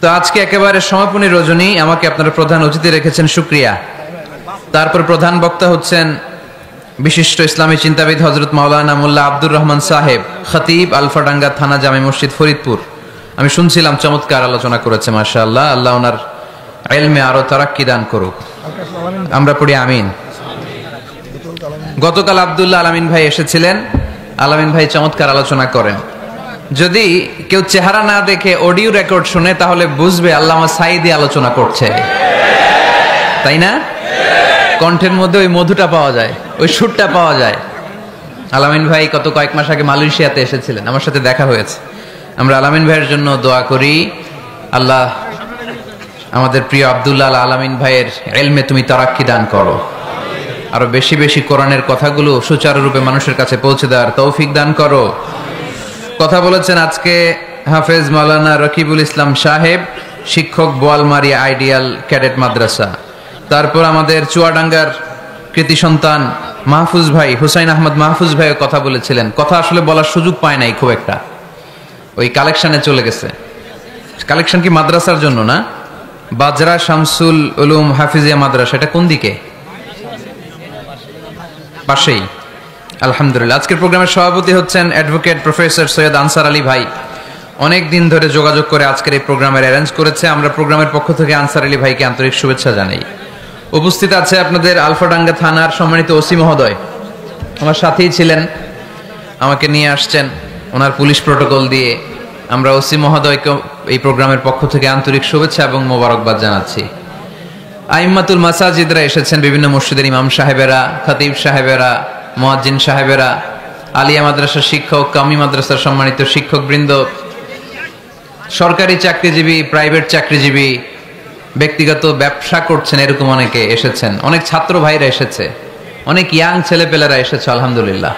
তো আজকে একেবারে সমাপনী রজনী, আমাকে আপনারা প্রধান অতিথি রেখেছেন, শুকরিয়া। তারপর প্রধান বক্তা হচ্ছেন বিশিষ্ট ইসলামী চিন্তাবিদ হযরত মাওলানা মোল্লা আব্দুর রহমান সাহেব, খতিব, আলফাডাঙ্গা থানা, জামে মসজিদ, ফরিদপুর। আমি শুনছিলাম চমৎকার আলোচনা করেছে, মাশাআল্লাহ। আল্লাহ ওনার ইলমে আরো তারাক্কি দান করুক, আমরা পড়ি আমিন। গতকাল আব্দুল্লাহ আলামিন ভাই এসেছিলেন। আলামিন ভাই চমৎকার আলোচনা করেন। যদি কেউ চেহারা না দেখে অডিও রেকর্ড শুনে তাহলে বুঝবে আল্লামা সাঈদী আলোচনা করছে, তাই না? কণ্ঠের মধ্যে ওই মধুটা পাওয়া যায়, ওই সুরটা পাওয়া যায়। আলামিন ভাই গত কয়েক মাস আগে মালয়েশিয়াতে এসেছিলেন, আমার সাথে দেখা হয়েছে। আমরা আলামিন ভাইয়ের জন্য দোয়া করি, আল্লাহ আমাদের প্রিয় আব্দুল্লাহ আলামিন ভাইয়ের ইলমে তুমি তারাক্কি দান করো, আরো বেশি বেশি কোরআনের কথাগুলো সুচারুরূপে মানুষের কাছে পৌঁছে দেওয়ার তৌফিক দান করো। কথা বলেছেন আজকে হাফেজ মাওলানা রকিবুল ইসলাম সাহেব, শিক্ষক, বোয়ালমারি আইডিয়াল ক্যাডেট মাদ্রাসা। তারপর আমাদের চুয়াডাঙ্গার কৃতি সন্তান মাহফুজ ভাই, হুসাইন আহমদ মাহফুজ ভাইও কথা বলেছিলেন। কথা আসলে বলার সুযোগ পায় নাই খুব একটা, ওই কালেকশনে চলে গেছে। কালেকশন কি মাদ্রাসার জন্য না? বাজরা শামসুল উলুম হাফিজিয়া মাদ্রাসা, এটা কোন দিকে? পাশেই। আলহামদুলিল্লাহ। আজকের প্রোগ্রামের সভাপতি হচ্ছেন advocate professor Syed answer Ali ভাই। অনেক দিন ধরে যোগাযোগ করে আজকের এই প্রোগ্রামের অ্যারেঞ্জ করেছে। আমরা প্রোগ্রামের পক্ষ থেকে আনসার আলী ভাইকে আন্তরিক শুভেচ্ছা জানাই। উপস্থিত আছে আপনাদের আলফাডাঙ্গা থানার সম্মানিত ওসি মহোদয়, আমার সাথেই ছিলেন, আমাকে নিয়ে আসছেন ওনার পুলিশ প্রটোকল দিয়ে। আমরা ওসি মহোদয়কে এই প্রোগ্রামের পক্ষ থেকে আন্তরিক শুভেচ্ছা এবং মোবারকবাদ জানাচ্ছি। আইম্মাতুল মাসাজিদরা এসেছেন, বিভিন্ন মসজিদের ইমাম সাহেবেরা, খতিব সাহেবেরা, মুয়াজ্জিন সাহেবেরা, আলিয়া মাদ্রাসার শিক্ষক, কামি মাদ্রাসার সম্মানিত শিক্ষকবৃন্দ, সরকারি চাকরিজীবী, প্রাইভেট চাকরিজীবী, ব্যক্তিগত ব্যবসা করছেন এরকম অনেকে এসেছেন, অনেক ছাত্র ভাইরা এসেছে, অনেক ইয়াং ছেলেপেলেরা এসেছে। আলহামদুলিল্লাহ।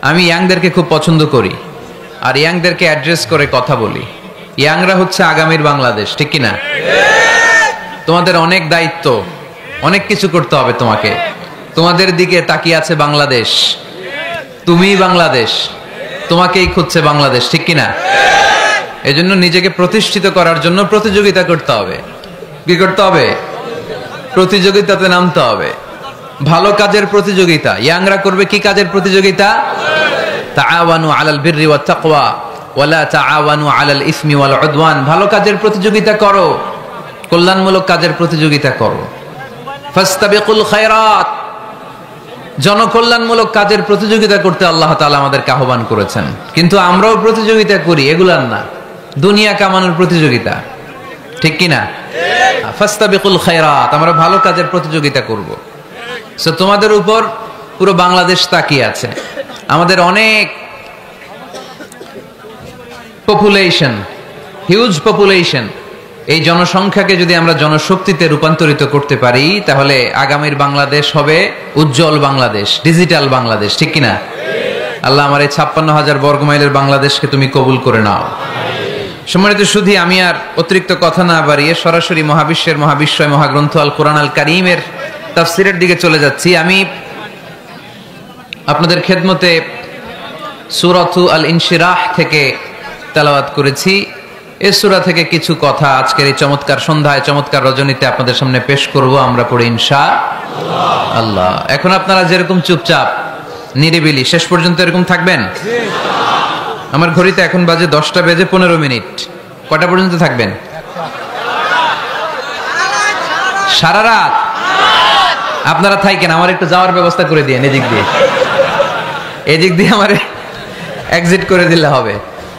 আমি ইয়াংদেরকে খুব পছন্দ করি আর ইয়াংদেরকে অ্যাড্রেস করে কথা বলি। ইয়াংরা হচ্ছে আগামীর বাংলাদেশ, ঠিক কিনা? তোমাদের অনেক দায়িত্ব, অনেক কিছু করতে হবে তোমাকে। তোমাদের দিকে তাকিয়ে আছে বাংলাদেশ, তুমিই বাংলাদেশ, তোমাকেই খুঁজছে বাংলাদেশ, ঠিক কিনা? এজন্য নিজেকে প্রতিষ্ঠিত করার জন্য প্রতিযোগিতা করতে হবে। কি করতে হবে? প্রতিযোগিতাতে নামতে হবে, ভালো কাজের প্রতিযোগিতা। ইয়াংরা করবে কি কাজের প্রতিযোগিতা? তাআওয়ানু আলাল বিররি ওয়াত তাকওয়া ওয়ালা তাআওয়ানু আলাল ইসমি ওয়াল উদওয়ান। ভালো কাজের প্রতিযোগিতা করো, কল্যাণমূলক কাজের প্রতিযোগিতা করো। ফাস্তাবিকুল খায়রাত, জনকল্যাণমূলক কাজের প্রতিযোগিতা করতে আল্লাহ তাআলা আমাদেরকে আহ্বান করেছেন। কিন্তু আমরাও প্রতিযোগিতা করি, এগুলার না, দুনিয়া কামানোর প্রতিযোগিতা, ঠিক কিনা? ফাস্তাবিকুল খায়রাত, আমরা ভালো কাজের প্রতিযোগিতা করব। সো তোমাদের উপর পুরো বাংলাদেশ তাকিয়ে আছে। আমাদের অনেক পপুলেশন, হিউজ পপুলেশন। এই জনসংখ্যাকে যদি আমরা জনশক্তিতে রূপান্তরিত করতে পারি তাহলে আগামীর বাংলাদেশ হবে উজ্জ্বল বাংলাদেশ, ডিজিটাল বাংলাদেশ, ঠিক কিনা? আল্লাহ আমার এই 56,000 বর্গমাইলের বাংলাদেশকে তুমি কবুল করে নাও। সম্মানিত সুধী, আমি আর অতিরিক্ত কথা না বাড়িয়ে সরাসরি মহাবিশ্বের মহাবিশ্বয় মহাগ্রন্থ আল কোরআন আল কারীমের তাফসীরের দিকে চলে যাচ্ছি। আমি আপনাদের খেদমতে সূরাতু আল ইনশিরাহ থেকে তেলাওয়াত করেছি। এই সূরা থেকে কিছু কথা আজকের এই চমৎকার সন্ধ্যায়, চমৎকার রজনীতে আপনাদের সামনে পেশ করব। আমরা পড়ি ইনশাআল্লাহ। এখন আপনারা যেরকম চুপচাপ নিরিবিলি শেষ পর্যন্ত এরকম থাকবেন। আমার ঘড়িতে এখন বাজে 10টা বেজে 15 মিনিট। কটা পর্যন্ত থাকবেন? সারা রাত আপনারা থাকেন। আমার একটু যাওয়ার ব্যবস্থা করে দিয়েন, এদিক দিয়ে আমার এক্সিট করে দিলে হবে।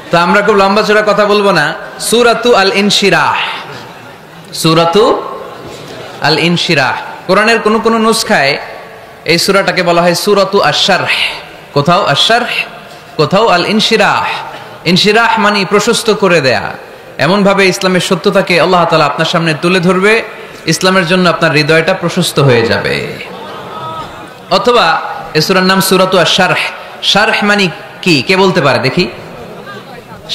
তো আমরা খুব লম্বা চড়া কথা বলবো না। সূরাতু আল ইনশিরাহ, সূরাতু আল ইনশিরাহ। কোরআনের কোন কোন নুসখায় এই সূরাটাকে বলা হয় সূরাতু আশ-শারহ, কোথাও আশ-শারহ, কোথাও আল ইনশিরাহ। ইনশিরাহ মানে প্রশস্ত করে দেয়া। এমন ভাবে ইসলামের সত্যতাকে আল্লাহ তাআলা আপনার সামনে তুলে ধরবে, ইসলামের জন্য আপনার হৃদয়টা প্রশস্ত হয়ে যাবে। অথবা এই সূরার নাম সূরাতু আশ-শারহ। শারহ মানে কি, কে বলতে পারে দেখি?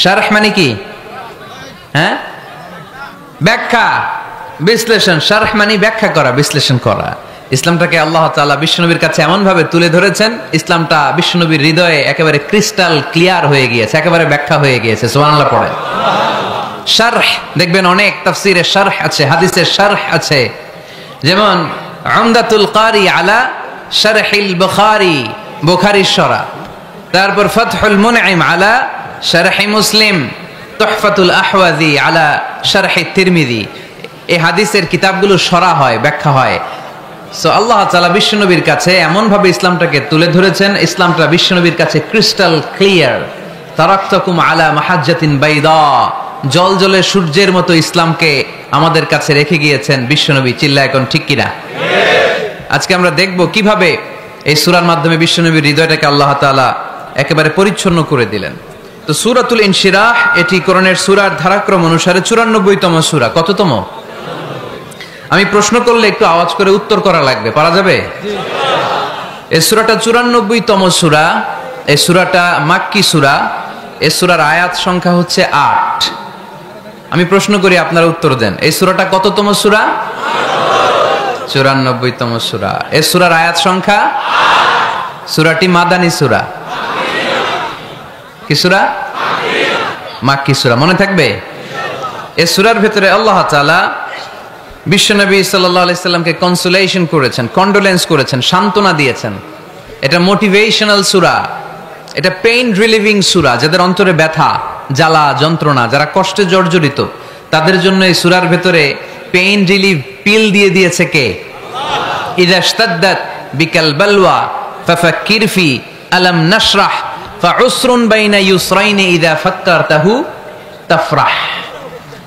শারহ মানে কি? হ্যাঁ, ব্যাখ্যা, বিশ্লেষণ। শারহ মানে ব্যাখ্যা করা, বিশ্লেষণ করা। ইসলামটাকে আল্লাহ তাআলা বিশ্বনবীর কাছে এমন ভাবে তুলে ধরেছেন, ইসলামটা বিশ্বনবীর হৃদয়ে একেবারে ক্রিস্টাল ক্লিয়ার হয়ে গিয়েছে, একেবারে ব্যাখ্যা হয়ে গিয়েছে। সুবহানাল্লাহ পড়েন। শারহ দেখবেন অনেক তাফসীরে শারহ আছে, হাদিসের শারহ আছে, যেমন উমদাতুল কারি আলা শারহিল বুখারী, বুখারীর শরহ, তারপর ফাতহুল মুনঈম আলা শারহি মুসলিম, তুহফাতুল আহওয়াযী আলা শারহি তিরমিযী। এই হাদিসের কিতাবগুলো শরহ হয়, ব্যাখ্যা হয়। সো আল্লাহ তাআলা বিশ্বনবীর কাছে এমন ভাবে ইসলামটাকে তুলে ধরেছেন, ইসলামটা বিশ্বনবীর কাছে ক্রিস্টাল ক্লিয়ার। তারাকতুকুম আলা মাহাজ্জাতিন বাইদা, জলজলে সূর্যের মতো ইসলামকে আমাদের কাছে রেখে গিয়েছেন বিশ্বনবী। চিল্লা এখন ঠিক কিনা? আজকে আমরা দেখব কিভাবে এই সূরার মাধ্যমে বিশ্বনবীর হৃদয়টাকে আল্লাহ তাআলা একেবারে পরিচ্ছন্ন করে দিলেন। তো সূরাতুল ইনশিরাহ এটি কোরআনের সূরার ধারাক্রম অনুসারে 94তম সূরা। কততম? আমি প্রশ্ন করলে একটু আওয়াজ করে উত্তর করা লাগবে, পারা যাবে? এই সূরাটা 94তম সূরা। এই সূরাটা মাক্কি সূরা। এই সূরার আয়াত সংখ্যা হচ্ছে 8। আমি প্রশ্ন করি, আপনারা উত্তর দেন। এই সূরাটা কততম সূরা? 94তম সূরা। এই সূরার আয়াত সংখ্যা 8। সূরাটি মাদানী সূরা। কি সূরা? মাক্কি সূরা। মনে থাকবে? এই সূরার ভিতরে আল্লাহ তাআলা বিশ্বনবী সাল্লাল্লাহু আলাইহি সাল্লামকে কনসোলেশন করেছেন, কন্ডোলেন্স করেছেন, সান্ত্বনা দিয়েছেন। এটা মোটিভেশনাল সূরা, এটা পেইন রিলিভিং সূরা। যাদের অন্তরে ব্যথা, জ্বালা, যন্ত্রণা, যারা কষ্টে জর্জরিত, তাদের জন্য এই সূরার ভিতরে পেইন রিলিভ পিল দিয়ে দিয়েছে কে? ইযা ইশতাদ্দাত বিকাল বালওয়া ফাফাক্কির ফি আলাম নাশরাহ ফাউসরুন বাইনা ইউসরাইনি ইযা ফাক্কারতাহু তাফরাহ।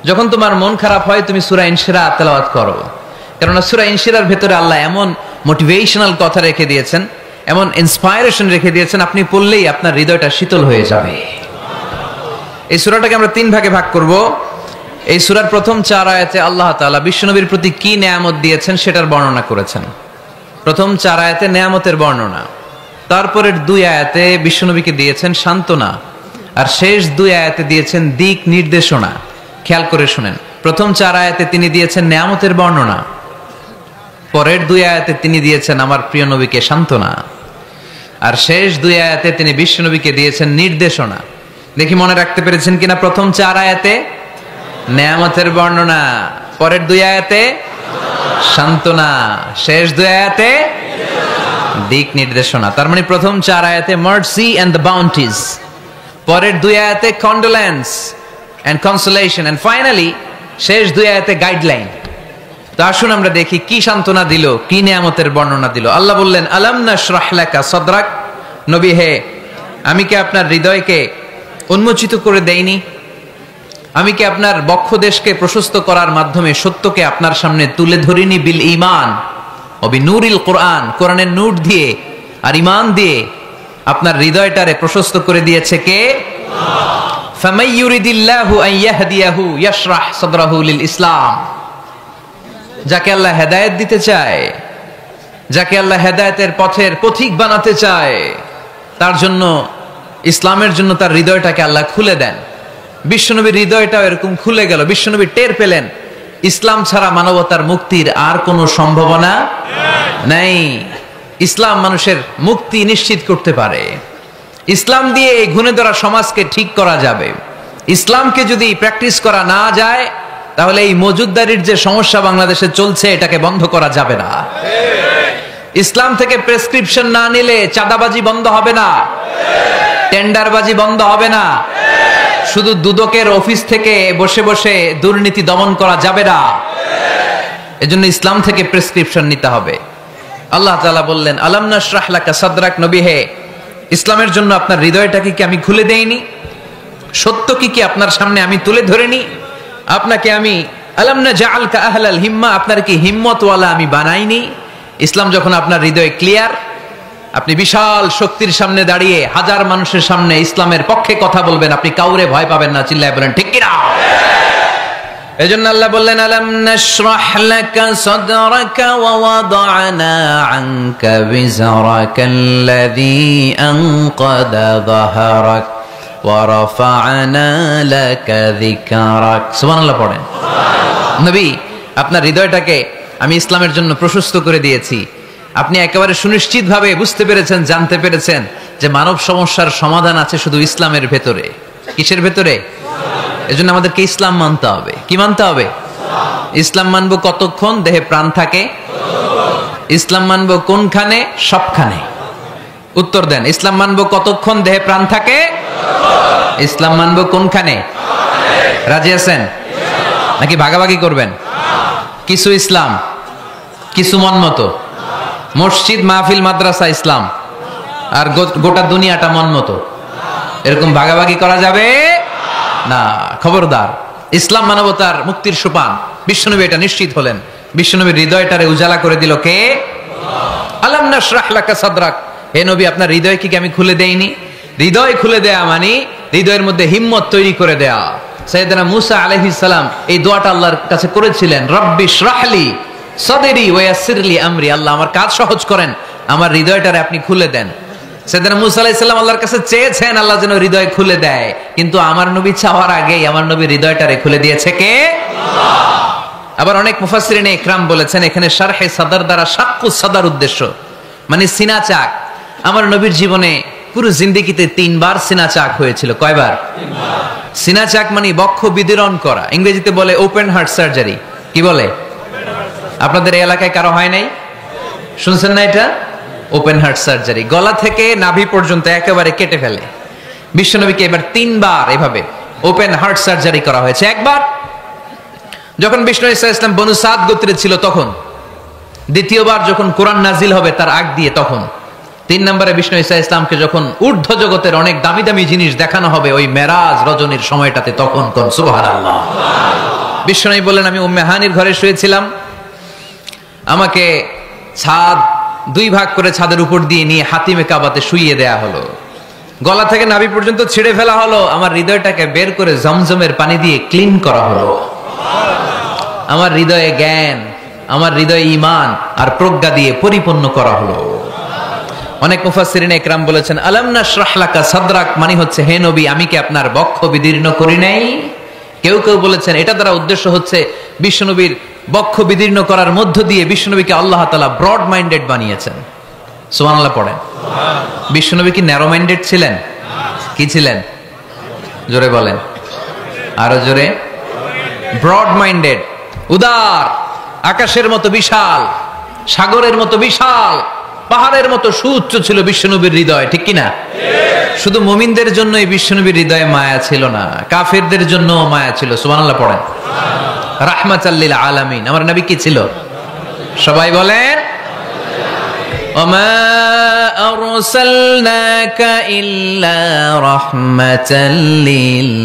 যখন তোমার মন খারাপ হয় তুমি সূরা ইনশিরাহ তেলাওয়াত করো, কারণ সূরা ইনশিরাহর ভেতরে আল্লাহ এমন মোটিভেশনাল কথা রেখে দিয়েছেন, এমন ইন্সপায়ারেশন রেখে দিয়েছেন, আপনি পড়লেই আপনার হৃদয়টা শীতল হয়ে যাবে। এই সূরাটাকে আমরা 3 ভাগে ভাগ করব। এই সূরার প্রথম 4 আয়াতে আল্লাহ তাআলা বিশ্বনবীর প্রতি কি নেয়ামত দিয়েছেন সেটার বর্ণনা করেছেন। প্রথম 4 আয়াতে নেয়ামতের বর্ণনা, তারপরের 2 আয়াতে বিশ্বনবীকে দিয়েছেন সান্ত্বনা, আর শেষ 2 আয়াতে দিয়েছেন দিক নির্দেশনা। খেয়াল করে শুনেন, প্রথম 4 আয়াতে তিনি দিয়েছেন নেয়ামতের বর্ণনা, পরের 2 আয়াতে তিনি দিয়েছেন আমার প্রিয় নবীকে সান্ত্বনা, আর শেষ 2 আয়াতে তিনি বিশ্বনবীকে দিয়েছেন নির্দেশনা। দেখি মনে রাখতে পেরেছেন কিনা? প্রথম 4 আয়াতে নেয়ামতের বর্ণনা, পরের 2 আয়াতে সান্ত্বনা, শেষ 2 আয়াতে দিক নির্দেশনা। তার মানে প্রথম 4 আয়াতে মার্সি এন্ড দ্য বাউন্টিজ, পরের 2 আয়াতে condolence and consolation, and finally শেষ 2 আয়াতে গাইডলাইন। তো আসুন আমরা দেখি কি সান্ত্বনা দিল, কি নিয়ামতের বর্ণনা দিল। আল্লাহ বললেন, আলাম নাশরাহ লাকা সাদরাক, নবী হে, আমি কি আপনার হৃদয়কে উন্মোচিত করে দেইনি? আমি কি আপনার বক্ষদেশকে প্রশস্ত করার মাধ্যমে সত্যকে আপনার সামনে তুলে ধরিনি? বিল ঈমান ও বিনূরিল কোরআন, কোরআনের নূর দিয়ে আর ঈমান দিয়ে আপনার হৃদয়টারে প্রশস্ত করে দিয়েছে কে? ফামাই ইউরিদিল্লাহু আন ইয়াহদিয়াহু ইয়াশরাহ সাদরাহু লিল ইসলাম। যাকে আল্লাহ হেদায়েত দিতে চায়, যাকে আল্লাহ হেদায়েতের পথের পথিক বানাতে চায়, তার জন্য, ইসলামের জন্য তার হৃদয়টাকে আল্লাহ খুলে দেন। বিশ্বনবীর হৃদয়টাও এরকম খুলে গেল। বিশ্বনবী টের পেলেন ইসলাম ছাড়া মানবতার মুক্তির আর কোনো সম্ভাবনা নাই। ইসলাম মানুষের মুক্তি নিশ্চিত করতে পারে। ইসলাম দিয়ে এই ঘুণে ধরা সমাজকে ঠিক করা যাবে। ইসলামকে যদি প্র্যাকটিস করা না যায়, তাহলে এই মজুদদারির যে সমস্যা বাংলাদেশে চলছে, এটাকে বন্ধ করা যাবে না। ইসলাম থেকে প্রেসক্রিপশন না নিলে চাঁদাবাজি বন্ধ হবে না, টেন্ডারবাজি বন্ধ হবে না, শুধু দুদকের অফিস থেকে বসে বসে দুর্নীতি দমন করা যাবে না। এজন্য ইসলাম থেকে প্রেসক্রিপশন নিতে হবে। আল্লাহ তাআলা বললেন, আলাম নাশরাহ লাকা সাদরাক, নবী হে, ইসলামের জন্য আপনার হৃদয়টাকে কি আমি খুলে দেইনি? সত্য কি আপনার সামনে আমি তুলে ধরিনি? আপনাকে আমি আলাম নাজআলকা আহলাল হিম্মা, আপনার কি হিম্মতওয়ালা আমি বানাইনি? ইসলাম যখন আপনার হৃদয়ে ক্লিয়ার, আপনি বিশাল শক্তির সামনে দাঁড়িয়ে হাজার মানুষের সামনে ইসলামের পক্ষে কথা বলবেন, আপনি কাউরে ভয় পাবেন না। চিল্লায় বলেন ঠিক কিনা? এজন্য আল্লাহ বললেন, আলাম নাশরাহ লাকা সাদরাকা ওয়া ওয়াদা'না আনকা বিজরাকাল্লাযী আনকাদা যাহরাক ওয়া রাফা'না লাকা যিকরাক। সুবহানাল্লাহ পড়েন। নবী, আপনার হৃদয়টাকে আমি ইসলামের জন্য প্রশস্ত করে দিয়েছি। আপনি একেবারে সুনিশ্চিতভাবে বুঝতে পেরেছেন, জানতে পেরেছেন যে মানব সমস্যার সমাধান আছে শুধু ইসলামের ভেতরে। কিসের ভেতরে? এজন্য আমাদেরকে ইসলাম মানতে হবে। কি মানতে হবে? ইসলাম মানবো কতক্ষণ দেহে প্রাণ থাকে? ইসলাম মানবো কোনখানে? সবখানে। উত্তর দেন, ইসলাম মানবো কতক্ষণ দেহে প্রাণ থাকে? ইসলাম মানবো কোনখানে? রাজি আছেন নাকি ভাগাভাগি করবেন? কিছু ইসলাম, কিছু মন মতো। মসজিদ, মাহফিল, মাদ্রাসা ইসলাম, আর গোটা দুনিয়াটা মন মতো। এরকম ভাগাভাগি করা যাবে না। খবরদার। ইসলাম মানবতার মুক্তির সোপান। বিশ্বনবী এটা নিশ্চিত হলেন। বিশ্বনবীর হৃদয়টারে উজালা করে দিল কে? আলাম নাশরাহ লাকা সাদরাক। হে নবী, আপনার হৃদয় কি আমি খুলে দেইনি? হৃদয় খুলে দেয়া মানে হৃদয়ের মধ্যে হিম্মত তৈরি করে দেয়া। সাইয়েদনা মুসা আলাইহিস সালাম এই দোয়াটা আল্লাহর কাছে করেছিলেন, রব্বি ইশরাহলি সাদরি ওয়া ইয়াসসিরলি আমরি। আল্লাহ আমার কাজ সহজ করেন, আমার হৃদয়টারে আপনি খুলে দেন। সাইয়েদনা মুসা আলাইহিস সালাম আল্লাহর কাছে চেয়েছেন আল্লাহ যেন হৃদয় খুলে দেয়, কিন্তু আমার নবী চাওয়ার আগেই আমার নবীর হৃদয়টারে খুলে দিয়েছে কে? আল্লাহ। আবার অনেক মুফাসসিরিনে ইকরাম বলেছেন এখানে শারহে সাদর দ্বারা শাক্কুস সাদর উদ্দেশ্য, মানে সিনা চাক। আমার নবীর জীবনে পুরো জিন্দেগিতে 3 বার সিনা চাক হয়েছিল। কয়বার? 3 বার। সিনা চাক মানে বক্ষ বিদীর্ণ করা, ইংরেজিতে বলে ওপেন হার্ট সার্জারি। কি বলে? আপনাদের এই এলাকায় কারো হয় নাই? শুনছেন না এটা? ওপেন হার্ট সার্জারি, গলা থেকে নাভি পর্যন্ত একেবারে কেটে ফেলে। বিশ্বনবীকে এবার 3 বার এভাবে ওপেন হার্ট সার্জারি করা হয়েছে। একবার যখন বিষ্ণু ইসা ইসলাম বনু সাদ গোত্রে ছিল তখন, দ্বিতীয়বার যখন কোরআন নাজিল হবে তার আগ দিয়ে তখন, 3 নম্বরে বিষ্ণু ইসা ইসলামকে যখন ঊর্ধ্ব জগতের অনেক দামি দামি জিনিস দেখানো হবে ওই মেরাজ রজনীর সময়টাতে, তখন কোন সুবহানাল্লাহ। বিশ্বনবী বললেন, আমি উম্মে হানির ঘরে শুয়েছিলাম, আমাকে ছাদ 2 ভাগ করে ছাদের উপর দিয়ে নিয়ে হাতিমে কাবাতে শুইয়ে দেয়া হলো, গলা থেকে নাভি পর্যন্ত ছিঁড়ে ফেলা হলো, আমার হৃদয়টাকে বের করে জমজমের পানি দিয়ে ক্লিন করা হলো, আমার হৃদয়ে জ্ঞান, আমার হৃদয়ে ঈমান আর প্রজ্ঞা দিয়ে পরিপূর্ণ করা হলো। অনেক মুফাসসিরিনে ইকরাম বলেছেন, আলাম নাশরাহ লাকা সাদরাক মানে হচ্ছে, হে নবী আমি কি আপনার বক্ষ বিদীর্ণ করি নাই? কেউ কেউ বলেছেন এটা দ্বারা উদ্দেশ্য হচ্ছে বিশ্বনবীর বক্ষ বিদীর্ণ করার মধ্য দিয়ে বিশ্বনবীকে আল্লাহ তাআলা ব্রড মাইন্ডেড বানিয়েছেন। সুবহানাল্লাহ পড়েন। বিশ্বনবী কি ন্যারো মাইন্ডেড ছিলেন? কি ছিলেন? জোরে বলেন, আরো জোরে। ব্রড মাইন্ডেড, উদার, আকাশের মতো বিশাল, সাগরের মতো বিশাল, পাহাড়ের মতো সুউচ্চ ছিল বিশ্বনবীর হৃদয়। ঠিক কিনা? শুধু মুমিনদের জন্য এই বিশ্বনবীর হৃদয়ে মায়া ছিল না, কাফেরদের জন্য মায়া ছিল। সুবহানাল্লাহ পড়েন। রাহমাতাল লিল আলামিন। আমার নবী কি ছিল? সবাই বলেন, ওমা আরসালনাকা ইল্লা রাহমাতাল লিল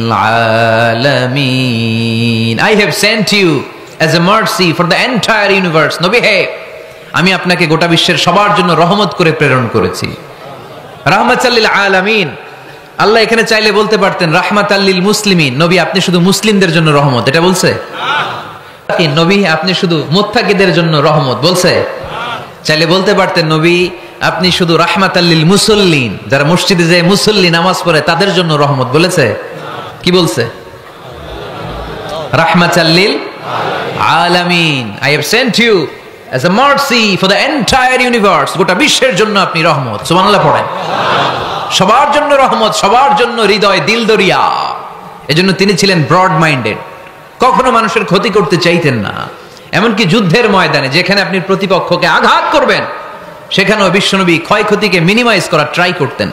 আলামিন। I have sent you as a mercy for the entire universe. নবী হে, আমি আপনাকে গোটা বিশ্বের সবার জন্য রহমত করে প্রেরণ করেছি। রাহমাতাল লিল আলামিন। আল্লাহ এখানে চাইলে বলতে পারতেন রাহমাতাল লিল মুসলিমিন, নবী আপনি শুধু মুসলিমদের জন্য রহমত, এটা বলছে? নবী আপনি শুধু মুত্তাকিদের জন্য রহমত, বলছে? চাইলে বলতে পারতেন নবী আপনি শুধু রাহমাতাল লিল মুসাল্লিন, যারা মসজিদে যায় মুসল্লি নামাজ পড়ে তাদের জন্য রহমত, বলেছে? কি বলছে? রাহমাতাল লিল আলামিন। I have sent you as a mercy for the entire universe. গোটা বিশ্বের জন্য আপনি রহমত। সুবহানাল্লাহ পড়েন। সবার জন্য রহমত, সবার জন্য হৃদয় দিল দরিয়া। এজন্য তিনি ছিলেন ব্রড মাইন্ডেড, কখনো মানুষের ক্ষতি করতে চাইতেন না। এমনকি যুদ্ধের ময়দানে যেখানে আপনি প্রতিপক্ষকে আঘাত করবেন সেখানেও বিশ্বনবী ক্ষয়ক্ষতিকে মিনিমাইজ করার ট্রাই করতেন।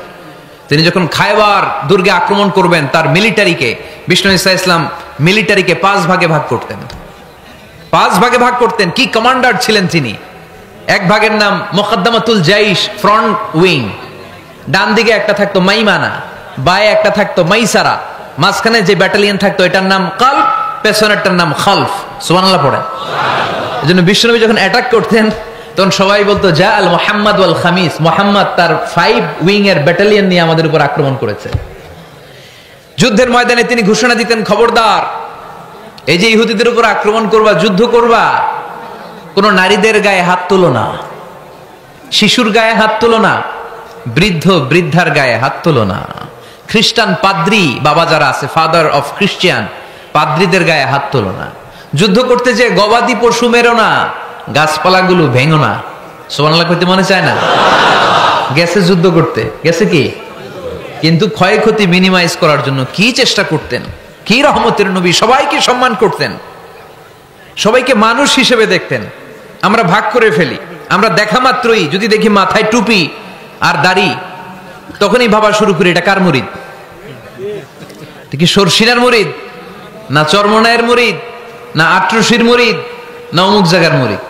তিনি যখন খায়বার দুর্গে আক্রমণ করবেন তার মিলিটারিকে, বিষ্ণু ইসা ইসলাম মিলিটারিকে 5 ভাগে ভাগ করতেন। 5 ভাগে ভাগ করতেন। কি কমান্ডার ছিলেন তিনি! এক ভাগের নাম মুকদ্দমাতুল জাইশ, ফ্রন্ট উইং। ডান দিকে একটা থাকতো মাইমানা, বায়ে একটা থাকতো মাইসারা, মাঝখানে যে ব্যাটালিয়ন থাকতো এটার নাম কালব, পেছনেরটার নাম খালফ। সুবহানাল্লাহ পড়েন। এজন্য বিশ্বনবী যখন অ্যাটাক করতেন তখন সবাই বলতো জা আল মুহাম্মদ ওয়াল খামিস, মুহাম্মদ তার 5 উইং এর ব্যাটালিয়ন নিয়ে আমাদের উপর আক্রমণ করেছে। যুদ্ধের ময়দানে তিনি ঘোষণা দিতেন, খবরদার এই যে ইহুদিদের উপর আক্রমণ করবা, যুদ্ধ করবা, কোন নারীদের গায়ে হাত তুলো না, শিশুর গায়ে হাত তুলো না, বৃদ্ধ বৃদ্ধার গায়ে হাত তুলো না, খ্রিস্টান পাদ্রী বাবা যারা আছে, ফাদার অফ খ্রিস্টিয়ান, পাদ্রীদের গায়ে হাত তুলো না। যুদ্ধ করতে যে গবাদি পশু মেরো না, গাছপালাগুলো ভেঙো না। সুবহানাল্লাহ কইতে মনে চায় না? গেছে যুদ্ধ করতে, গেছে কি, কিন্তু ক্ষয়ক্ষতি মিনিমাইজ করার জন্য কি চেষ্টা করতেন। কি রহমতের নবী, সবাইকে সম্মান করতেন, সবাইকে মানুষ হিসেবে দেখতেন। আমরা ভাগ করে ফেলি, আমরা দেখা মাত্রই যদি দেখি মাথায় টুপি আর দাড়ি, তখনই ভাবা শুরু করি এটা কার মুরিদ, কি সরসিনার মুরিদ, না চরমনায়ের মুরিদ, না আট্রসির মুরিদ, না অমুক জায়গার মুরিদ।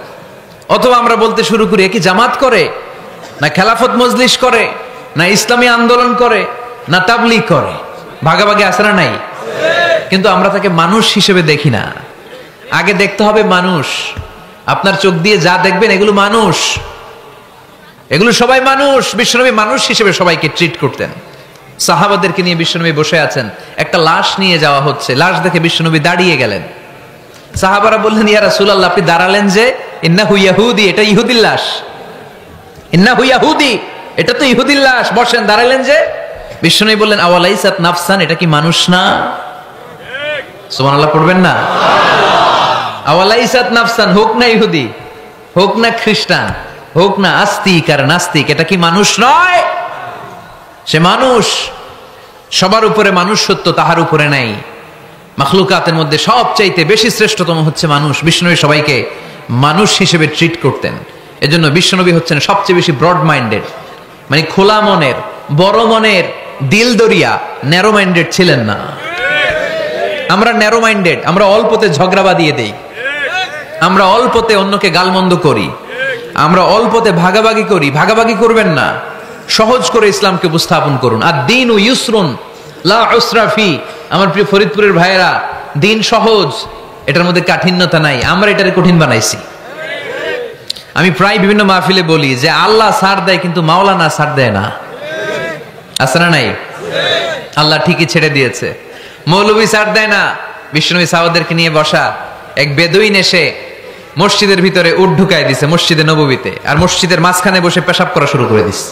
অথবা আমরা বলতে শুরু করি কি জামাত করে, না খেলাফত মজলিস করে, না ইসলামী আন্দোলন করে, না তাবলীগ করে। ভাগাভাগি আছে না নাই? কিন্তু আমরা তাকে মানুষ হিসেবে দেখি না। আগে দেখতে হবে মানুষ। আপনার চোখ দিয়ে যা দেখবেন এগুলো মানুষ, এগুলো সবাই মানুষ। বিশ্বনবী মানুষ হিসেবে সবাইকে ট্রিট করতেন। সাহাবাদেরকে নিয়ে বিশ্বনবী বসে আছেন, একটা লাশ নিয়ে যাওয়া হচ্ছে, লাশ দেখে বিশ্বনবী দাঁড়িয়ে গেলেন। সাহাবারা বললেন, ইয়া রাসূলুল্লাহ, আপনি দাঁড়ালেন যে? ইন্নাহু ইয়াহুদি, এটা ইহুদির লাশ। ইন্নাহু ইয়াহুদি, এটা তো ইহুদির লাশ, বসেন, দাঁড়ালেন যে? বিশ্বনবী বললেন, আওয়ালাইসাত নাফসান, এটা কি মানুষ না? সুবহানাল্লাহ পড়বেন না? আওয়ালাইসাত নাফসান, হোক না ইহুদি, হোক না খ্রিস্টান, হোক না আস্তিক আর নাস্তিক, এটা কি মানুষ নয়? সে মানুষ। সবার উপরে মানুষ সত্য, তাহার উপরে নাই। মাখলুকাতের মধ্যে সবচাইতে বেশি শ্রেষ্ঠতম হচ্ছে মানুষ। বিশ্বনবী সবাইকে মানুষ হিসেবে ট্রিট করতেন। এজন্য বিশ্বনবী হচ্ছেন সবচেয়ে বেশি ব্রড মাইন্ডেড, মানে খোলা মনের, বড় মনের, দিল দরিয়া, ন্যারো মাইন্ডেড ছিলেন না। আমরা ন্যারো মাইন্ডেড, আমরা অল্পতে ঝগড়া বাঁধিয়ে দেই, আমরা অল্পতে অন্যকে গালমন্দ করি, আমরা অল্পতে ভাগাভাগি করি। ভাগাভাগি করবেন না, সহজ করে ইসলামকে উপস্থাপন করুন। আর দিন ও ইউসরুন লা উসরা ফি। আমার প্রিয় ফরিদপুরের ভাইয়েরা, দিন সহজ, এটার মধ্যে কাঠিন্যতা নাই। আমরা এটারে কঠিন বানাইছি। আমি প্রায় বিভিন্ন মাহফিলে বলি যে আল্লাহ ছাড় দেয় কিন্তু মাওলানা ছাড় দেয় না। আছে না নাই? আল্লাহ ঠিকই ছেড়ে দিয়েছে, মৌলবী ছাড় দেয় না। বিশ্বনবী সাহাবাদেরকে নিয়ে বসা, এক বেদুইন এসে মসজিদের ভিতরে উট ঢুকায় দিছে, মসজিদে নববীতে, আর মসজিদের মাঝখানে বসে পেশাব করা শুরু করে দিছে।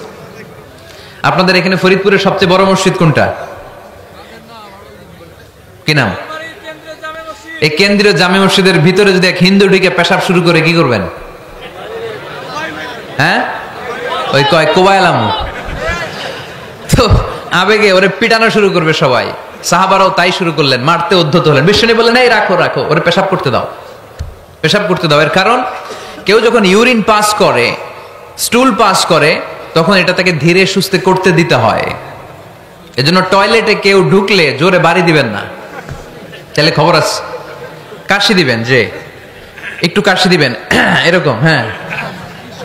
আপনাদের এখানে ফরিদপুরের সবচেয়ে বড় মসজিদ কোনটা? কি নাম? এই কেন্দ্রীয় জামে মসজিদের ভিতরে যদি এক হিন্দু ঢুকে পেশাব শুরু করে, কি করবেন? হ্যাঁ, ওই কয় কোবাইলাম। তো আবেগে ওরে পিটানো শুরু করবে সবাই। সাহাবারাও তাই শুরু করলেন, মারতে উদ্ধত হলেন। বিশ্বনবী বললেন, এই রাখো রাখো, ওরে পেশাব করতে দাও, পেশাব করতে দাও। এর কারণ, কেউ যখন ইউরিন পাস করে, স্টুল পাস করে, তখন এটা তাকে ধীরে সুস্থে করতে দিতে হয়। এজন্য টয়লেটে কেউ ঢুকলে জোরে বাড়ি দিবেন না, তাহলে খবর আছে। কাশি দিবেন, যে একটু কাশি দিবেন এরকম, হ্যাঁ,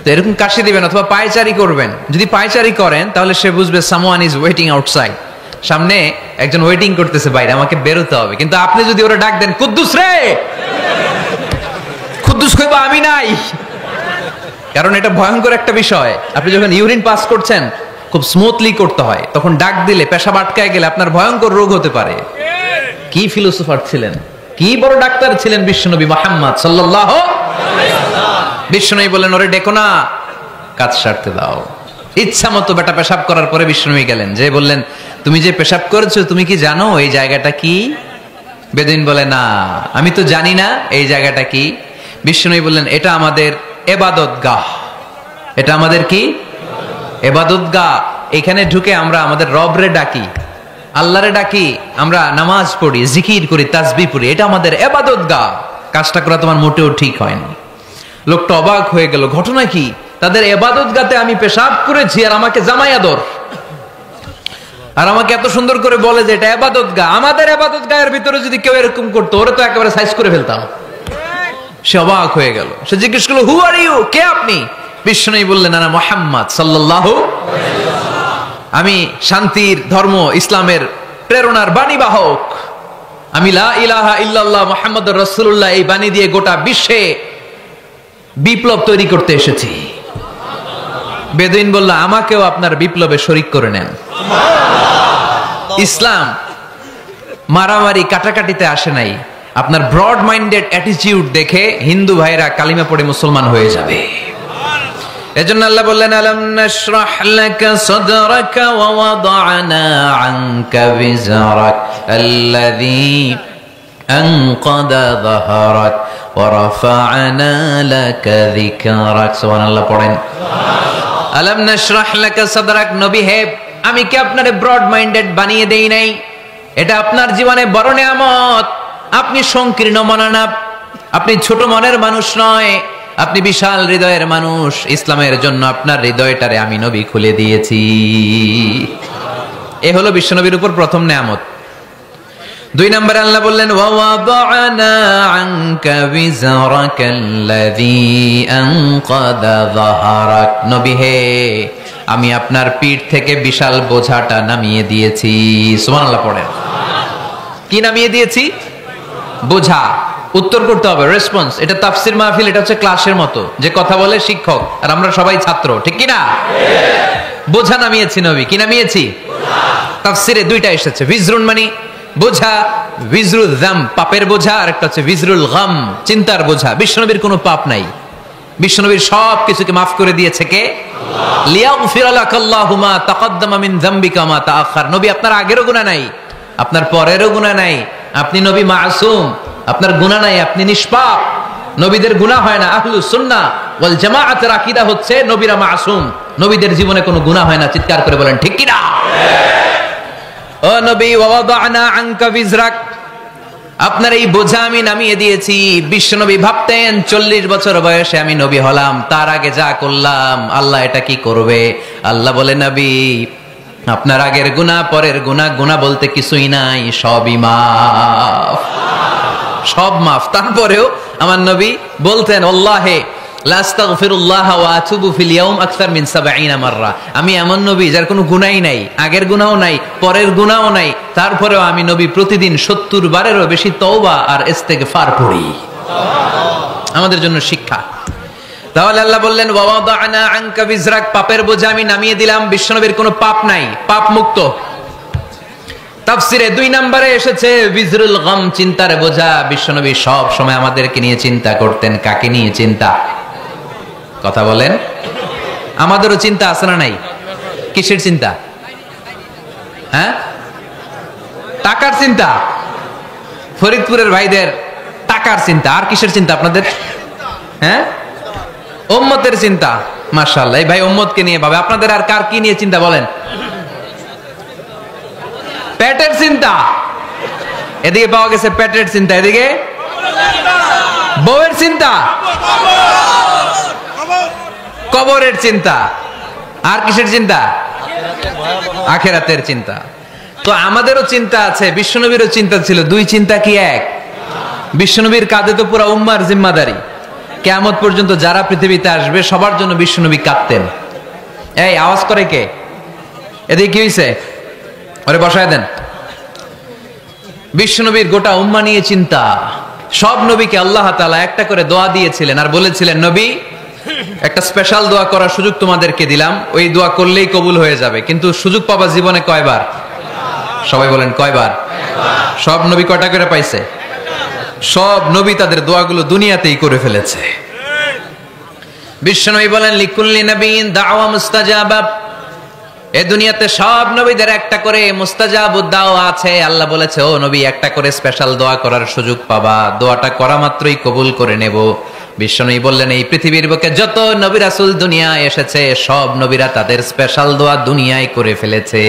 তো এরকম কাশি দিবেন। অথবা পায়চারি করবেন। যদি পায়চারি করেন তাহলে সে বুঝবে সামওয়ান ইজ ওয়েটিং আউটসাইড, সামনে একজন ওয়েটিং করতেছে বাইরে, আমাকে বেরোতে হবে। কিন্তু আপনি যদি ওরা ডাক দেন, কুদ্দুস রে, কুদ্দুস কইবা আমি নাই, কারণ এটা ভয়ঙ্কর একটা বিষয়। আপনি যখন ইউরিন পাস করছেন খুব স্মুথলি করতে হয়, তখন ডাক দিলে পেশাব আটকায় গেলে আপনার ভয়ঙ্কর রোগ হতে পারে। কি ফিলোসোফার ছিলেন, কি বড় ডাক্তার ছিলেন বিশ্বনবী মুহাম্মদ সাল্লাল্লাহু আলাইহি ওয়াসাল্লাম। বিশ্বনবী বলেন, ওরে ডেকো না, কাজ সারতে দাও। ইচ্ছা মতো বেটা পেশাব করার পরে বিশ্বনবী গেলেন, যে বললেন, তুমি যে পেশাব করেছো তুমি কি জানো এই জায়গাটা কি? বেদুইন বলে, না আমি তো জানি না এই জায়গাটা কি। বিশ্বনবী বললেন, এটা আমাদের ইবাদতগাহ। এটা আমাদের কি? ইবাদতগাহ। এখানে ঢুকে আমরা আমাদের রবরে ডাকি, আল্লাহরে ডাকি, আমরা নামাজ পড়ি, জিকির করি, তাসবিহ পড়ি, এটা আমাদের ইবাদতগাহ। কাজটা করা তোমার মোটেও ঠিক হয়নি। লোকটা অবাক হয়ে গেল, ঘটনা কি? তাদের ইবাদতগাতে আমি পেশাব করেছি আর আমাকে জামাই আদর, আর আমাকে এত সুন্দর করে বলে যে এটা ইবাদতগাহ। আমাদের ইবাদতগাহের ভিতরে যদি কেউ এরকম করতো, ওরে তো একেবারে সাইজ করে ফেলতাম। সে অবাক হয়ে গেল। সে জিজ্ঞেস করলো, হু আর ইউ, কে আপনি? বিশ্বনবী বললেন, আনা মুহাম্মদ সাল্লাল্লাহু আলাইহি ওয়াসাল্লাম, আমি শান্তির ধর্ম ইসলামের প্রেরণার বাণী বাহক। আমি লা ইলাহা ইল্লাল্লাহ মুহাম্মাদুর রাসূলুল্লাহ এই বাণী দিয়ে গোটা বিশ্বে বিপ্লব তৈরি করতে এসেছি। বেদুইন বলল, আমাকেও আপনার বিপ্লবে শরীক করে নেন। ইসলাম মারামারি কাটাকাটিতে আসে নাই। আপনার ব্রড মাইন্ডেড অ্যাটিটিউড দেখে হিন্দু ভাইরা কালিমা পড়ে মুসলমান হয়ে যাবে। এজন্য আল্লাহ বললেন, আলাম নাশরাহ লাকা সাদরাকা ওয়া ওয়াদা'না আনকা বিজরাক আল্লাযী আনকাদা যাহরাক ওয়া রাফা'না লাকা যিকরাক। সুবহানাল্লাহ পড়েন। আলাম নাশরাহ লাকা সাদরাক, নবী হে, আমি কি আপনারে ব্রড মাইন্ডেড বানিয়ে দেই নাই? এটা আপনার জীবনে বড় নিয়ামত। আপনি সংকীর্ণ মনা না, আপনি ছোট মনের মানুষ নয়, আপনি বিশাল হৃদয়ের মানুষ। ইসলামের জন্য আপনার হৃদয়টারে আমি নবী খুলে দিয়েছি। এ হলো বিশ্বনবীর উপর প্রথম নিয়ামত। 2 নম্বরে আল্লাহ বললেন ওয়াওয়াদানা আনকা বিজরাকাল্লাযী আনকাদা যাহরাক। নবী হে, আমি আপনার পিঠ থেকে বিশাল বোঝাটা নামিয়ে দিয়েছি। সুবহানাল্লাহ পড়েন। কি নামিয়ে দিয়েছি? বোঝা। উত্তর করতে হবে, রেসপন্স। এটা তাফসীর মাহফিল, এটা হচ্ছে ক্লাসের মতো, যে কথা বলে শিক্ষক আর আমরা সবাই ছাত্র, ঠিক কি না? বোঝা নামিয়েছি নবী। কি নামিয়েছি? তাফসীরে 2টা এসেছে। বিজরুন মানে বোঝা, বিজরুল যাম পাপের বোঝা, আর একটা হচ্ছে বিজরুল গাম চিন্তার বোঝা। বিশ্বনবীর কোনো পাপ নাই, বিশ্বনবীর সব কিছুকে মাফ করে দিয়েছে কে? লিয়াগফির লাকাল্লাহু মা তাকদ্দামা মিন যামবিকা মা তাআখার। নবী আপনার আগেরও গুনাহ নাই, আপনার পরেরও গুনাহ নাই। আপনি নবী মাসুম, আপনার গুনাহ নাই, আপনি নিষ্পাপ। নবীদের গুনাহ হয় না। আহলুস সুন্নাহ ওয়াল জামাআতের আকীদা হচ্ছে নবীরা মাসুম, নবীদের জীবনে কোনো গুনাহ হয় না। চিৎকার করে বলেন ঠিক কি না? ও নবী, ওয়াদানা আনকা বিজরাক, আপনার এই বোঝা আমি নামিয়ে দিয়েছি। বিশ্বনবী ভাবতেন 40 বছর বয়সে আমি নবী হলাম, তার আগে যা করলাম আল্লাহ এটা কি করবে? আল্লাহ বলে নবী, আপনার আগের গুনাহ পরের গুনাহ, গুনাহ বলতে কিছুই নাই, সবই মাফ, সব মাফ। তারপরেও আমার নবী বলতেন আল্লাহে লা আস্তাগফিরুল্লাহ ওয়া আতুবু ফিল ইয়াউম আকসার মিন 70 মাররা। আমি এমন নবী যার কোনো গুনাহই নাই, আগের গুনাহও নাই, পরের গুনাহও নাই, তারপরেও আমি নবী প্রতিদিন 70 বারেরও বেশি তওবা আর ইস্তেগফার পড়ি। আমাদের জন্য শিক্ষা। তাহলে আল্লাহ বললেন ওয়াদানা আনকা বিজরাক, পাপের বোঝা আমি নামিয়ে দিলাম। বিশ্বনবীর কোনো পাপ নাই, পাপ মুক্ত। তাফসীরে 2 নম্বরে এসেছে বিজরুল গাম চিন্তার বোঝা। বিশ্বনবী সব সময় আমাদেরকে নিয়ে চিন্তা করতেন। কাকে নিয়ে চিন্তা? কথা বলেন। আমাদেরও চিন্তা আছে না নাই? কিসের চিন্তা? হ্যাঁ, টাকার চিন্তা। ফরিদপুরের ভাইদের টাকার চিন্তা। আর কিসের চিন্তা আপনাদের? হ্যাঁ, উম্মতের চিন্তা। মাশাআল্লাহ, এই ভাই উম্মতকে নিয়ে ভাবে। আপনাদের আর কার কি নিয়ে চিন্তা বলেন? পেটের চিন্তা। এদিকে পাওয়া গেছে পেটের চিন্তা, এদিকে বউয়ের চিন্তা, কবরের চিন্তা। আর কিসের চিন্তা? আখিরাতের চিন্তা। তো আমাদেরও চিন্তা আছে, বিশ্বনবীরও চিন্তা ছিল। 2 চিন্তা কি এক? বিশ্বনবীর কাঁধে তো পুরো উম্মার জিম্মাদারি। কিয়ামত পর্যন্ত যারা পৃথিবীতে আসবে সবার জন্য বিশ্বনবী কাঁদতেন। এই আওয়াজ করে কে? এদিকে কি হইছে? ওরে বসায় দেন। বিশ্বনবীর গোটা উম্মাহ নিয়ে চিন্তা। সব নবীকে আল্লাহ তাআলা একটা করে দোয়া দিয়েছিলেন আর বলেছিলেন, নবী একটা স্পেশাল দোয়া করার সুযোগ তোমাদেরকে দিলাম, ওই দোয়া করলেই কবুল হয়ে যাবে। কিন্তু সুযোগ পাবা জীবনে কয়বার? সবাই বলেন কয়বার? সব নবী কয়টা করে পাইছে? সব নবী তাদের দোয়াগুলো দুনিয়াতেই করে ফেলেছে। বিশ্বনবী বলেন লিকুল্লি নবিয়্যিন দাওয়া মুস্তাজাবা। এই দুনিয়াতে সব নবীদের একটা করে মুস্তাজাবুদ দাওয়া আছে। আল্লাহ বলেছে, ও নবী একটা করে স্পেশাল দোয়া করার সুযোগ পাবা, দোয়াটা করা মাত্রই কবুল করে নেব। বিশ্বনবী বললেন, এই পৃথিবীর বুকে যত নবী রাসূল দুনিয়ায় এসেছে সব নবীরা তাদের স্পেশাল দোয়া দুনিয়ায় করে ফেলেছে,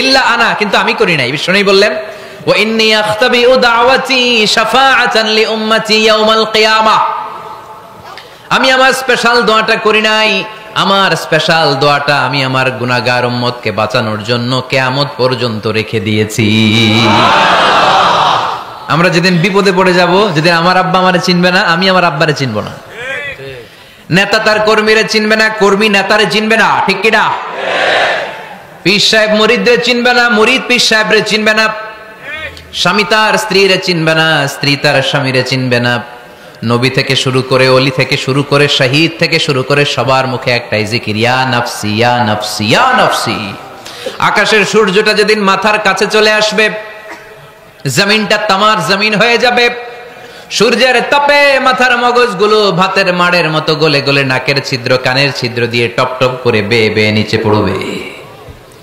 ইল্লা আনা, কিন্তু আমি করি নাই। বিশ্বনবী বললেন, ওয়া ইন্নী আখতাবিউ দাওয়াতি শাফাআতান লি উম্মতি ইয়াউমাল কিয়ামাহ। আমি আমার স্পেশাল দোয়াটা করি নাই। আমার স্পেশাল দোয়াটা আমি আমার গুনাহগার উম্মতকে বাঁচানোর জন্য কিয়ামত পর্যন্ত রেখে দিয়েছি। আমরা যেদিন বিপদে পড়ে যাব, যেদিন আমার আব্বা আমারে চিনবে না, আমি আমার আব্বারে চিনব না, নেতা তার কর্মীরে চিনবে না, কর্মী নেতারে চিনবে না, ঠিক কি না? পীর সাহেব মুরিদরে চিনবে না, মুরিদ পীর সাহেবরে চিনবে না, স্বামী তার স্ত্রীরে চিনবে না, স্ত্রী তার স্বামীরে চিনবে না। নবী থেকে শুরু করে, ওলি থেকে শুরু করে, শহীদ থেকে শুরু করে সবার মুখে একটাই জিকির, ইয়া নাফসি ইয়া নাফসি ইয়া নাফসি। আকাশের সূর্যটা যেদিন মাথার কাছে চলে আসবে, জমিনটা তামার জমিন হয়ে যাবে, সূর্যের তাপে মাথার মগজগুলো ভাতের মাড়ের মতো গলে গলে নাকের ছিদ্র কানের ছিদ্র দিয়ে টপ টপ করে বেয়ে বেয়ে নিচে পড়বে।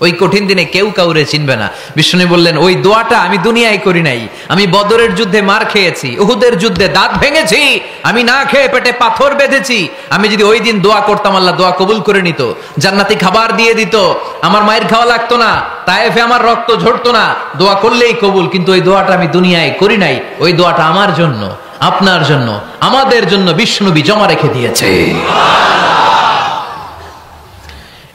ওই কঠিন দিনে কেউ কাউরে চিনবে না। বিষ্ণু বললেন, ওই দোয়াটা আমি দুনিয়ায় করি নাই। আমি বদরের যুদ্ধে মার খেয়েছি, উহুদের যুদ্ধে দাঁত ভেঙেছি, আমি না খেয়ে পেটে পাথর বেঁধেছি। আমি যদি ওই দিন দোয়া করতাম, আল্লাহ দোয়া কবুল করে নিত, জান্নাতি খাবার দিয়ে দিত, আমার মায়ের খাওয়া লাগতো না, তায়েফে আমার রক্ত ঝরতো না, দোয়া করলেই কবুল। কিন্তু ওই দোয়াটা আমি দুনিয়ায় করি নাই। ওই দোয়াটা আমার জন্য, আপনার জন্য, আমাদের জন্য বিশ্বনবী জমা রেখে দিয়েছে।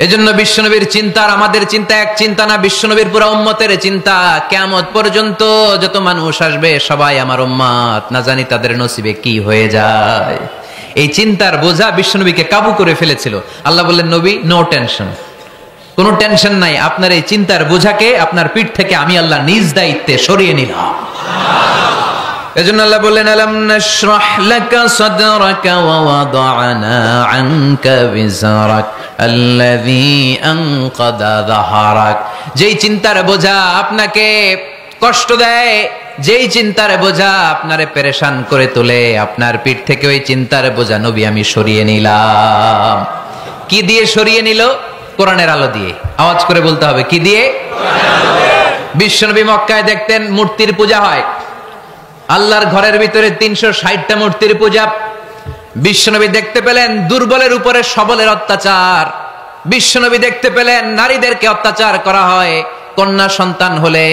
এজন্য বিশ্বনবীর চিন্তা আর আমাদের চিন্তা এক চিন্তা না, বিশ্বনবীর পুরা উম্মতের চিন্তা। কিয়ামত পর্যন্ত যত মানুষ আসবে সবাই আমার উম্মত, না জানি তাদের নসিবে কি হয়ে যায়। এই চিন্তার বোঝা বিশ্বনবীকে কাবু করে ফেলেছিল। আল্লাহ বললেন, নবী নো টেনশন, কোনো টেনশন নাই, আপনার এই চিন্তার বোঝাকে আপনার পিঠ থেকে আমি আল্লাহ নিজ দায়িত্বে সরিয়ে নিলাম। এজন্য আল্লাহ বললেন, আলাম নাশরাহ লাকা সাদরাকা ওয়া ওয়াদা'না আনকা বিজরাক আল্লাযী আনকাদা যাহরাক। যেই চিন্তার বোঝা আপনাকে কষ্ট দেয়, যেই চিন্তার বোঝা আপনারে পেরেশান করে তোলে, আপনার পিঠ থেকে ওই চিন্তার বোঝা নবী আমি সরিয়ে নিলাম। কি দিয়ে সরিয়ে নিল? কোরআনের আলো দিয়ে। আওয়াজ করে বলতে হবে, কি দিয়ে? বিশ্বনবী মক্কায় দেখতেন মূর্তির পূজা হয়, আল্লাহর ঘরের ভিতরে 360টা মূর্তির পূজা। বিশ্বনবী দেখতে পেলেন দুর্বলের উপরে সবলের অত্যাচার। বিশ্বনবী দেখতে পেলেন নারীদেরকে অত্যাচার করা হয়। কন্যা সন্তান হলে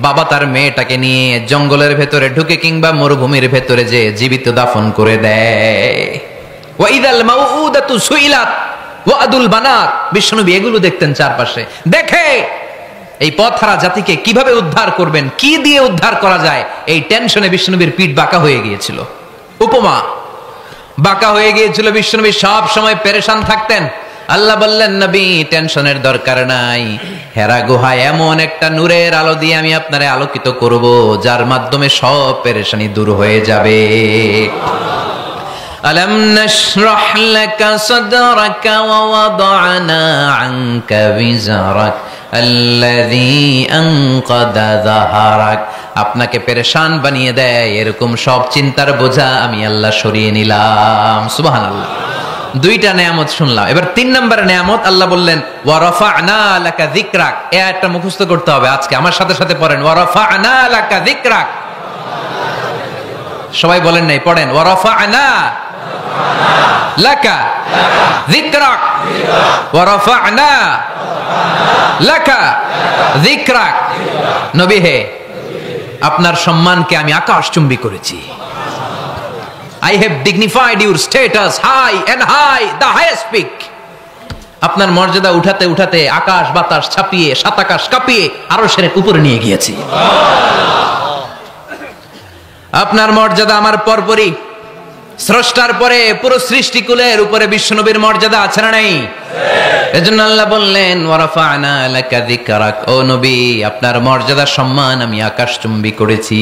বাবা তার মেয়েটাকে নিয়ে জঙ্গলের ভেতরে ঢুকে কিংবা মরুভূমির ভেতরে যে জীবিত দাফন করে দেয়। ওয়া ইদাল মাউউদাতু সুইলাত ওয়া আদুল বানাত। বিশ্বনবী এগুলো দেখতেন চারপাশে। দেখে এই পথহারা জাতিকে কিভাবে উদ্ধার করবেন, কি দিয়ে উদ্ধার করা যায়, এই টেনশনে বিশ্বনবীর পিঠ বাঁকা হয়ে গিয়েছিল। উপমা, বাঁকা হয়ে গিয়েছিল। বিশ্বনবী সব সময় পেরেশান থাকতেন। আল্লাহ বললেন, নবী টেনশনের দরকার নাই, হেরা গুহায় এমন একটা নূরের আলো দিয়ে আমি আপনারে আলোকিত করব, যার মাধ্যমে সব পেরেশানি দূর হয়ে যাবে। আলাম নাশরাহ লাকা সাদরাকা ওয়া ওয়াদা'না আনকা বিজরাক আল্লাযী আনকাদা যাহরাক। আপনাকে পেরেশান বানিয়ে দেয় এরকম সব চিন্তার বোঝা আমি আল্লাহ সরিয়ে নিলাম। সুবহানাল্লাহ। দুইটা নেয়ামত শুনলাম, এবার 3 নম্বরের নেয়ামত। আল্লাহ বললেন, ওয়া রাফা'না লাকা যিকরাক। এই আয়াতটা মুখস্থ করতে হবে আজকে, আমার সাথে সাথে পড়েন, ওয়া রাফা'না লাকা যিকরাক। সবাই বলেন নাই, পড়েন, ওয়া রাফা'না লাকা যিকরাক ওয়া রাফা'না লাকা যিকরাক। নবী হে, আপনার সম্মানকে আমি আকাশচুম্বী করেছি। I have dignified your status high and high, the highest peak. আপনার মর্যাদা উঠাতে উঠাতে আকাশ বাতাস ছাপিয়ে, সাত আকাশ কাঁপিয়ে আরশের উপরে নিয়ে গিয়েছি। আপনার মর্যাদা আমার পরপরই, স্রষ্টার পরে পুরো সৃষ্টিকুলের উপরে বিশ্বনবীর মর্যাদা আছে না নাই? এজন্য আল্লাহ বললেন, ওয়া রাফা'না লাকা যিকরাক। ও নবী, আপনার মর্যাদা সম্মান আমি আকাশচুম্বী করেছি।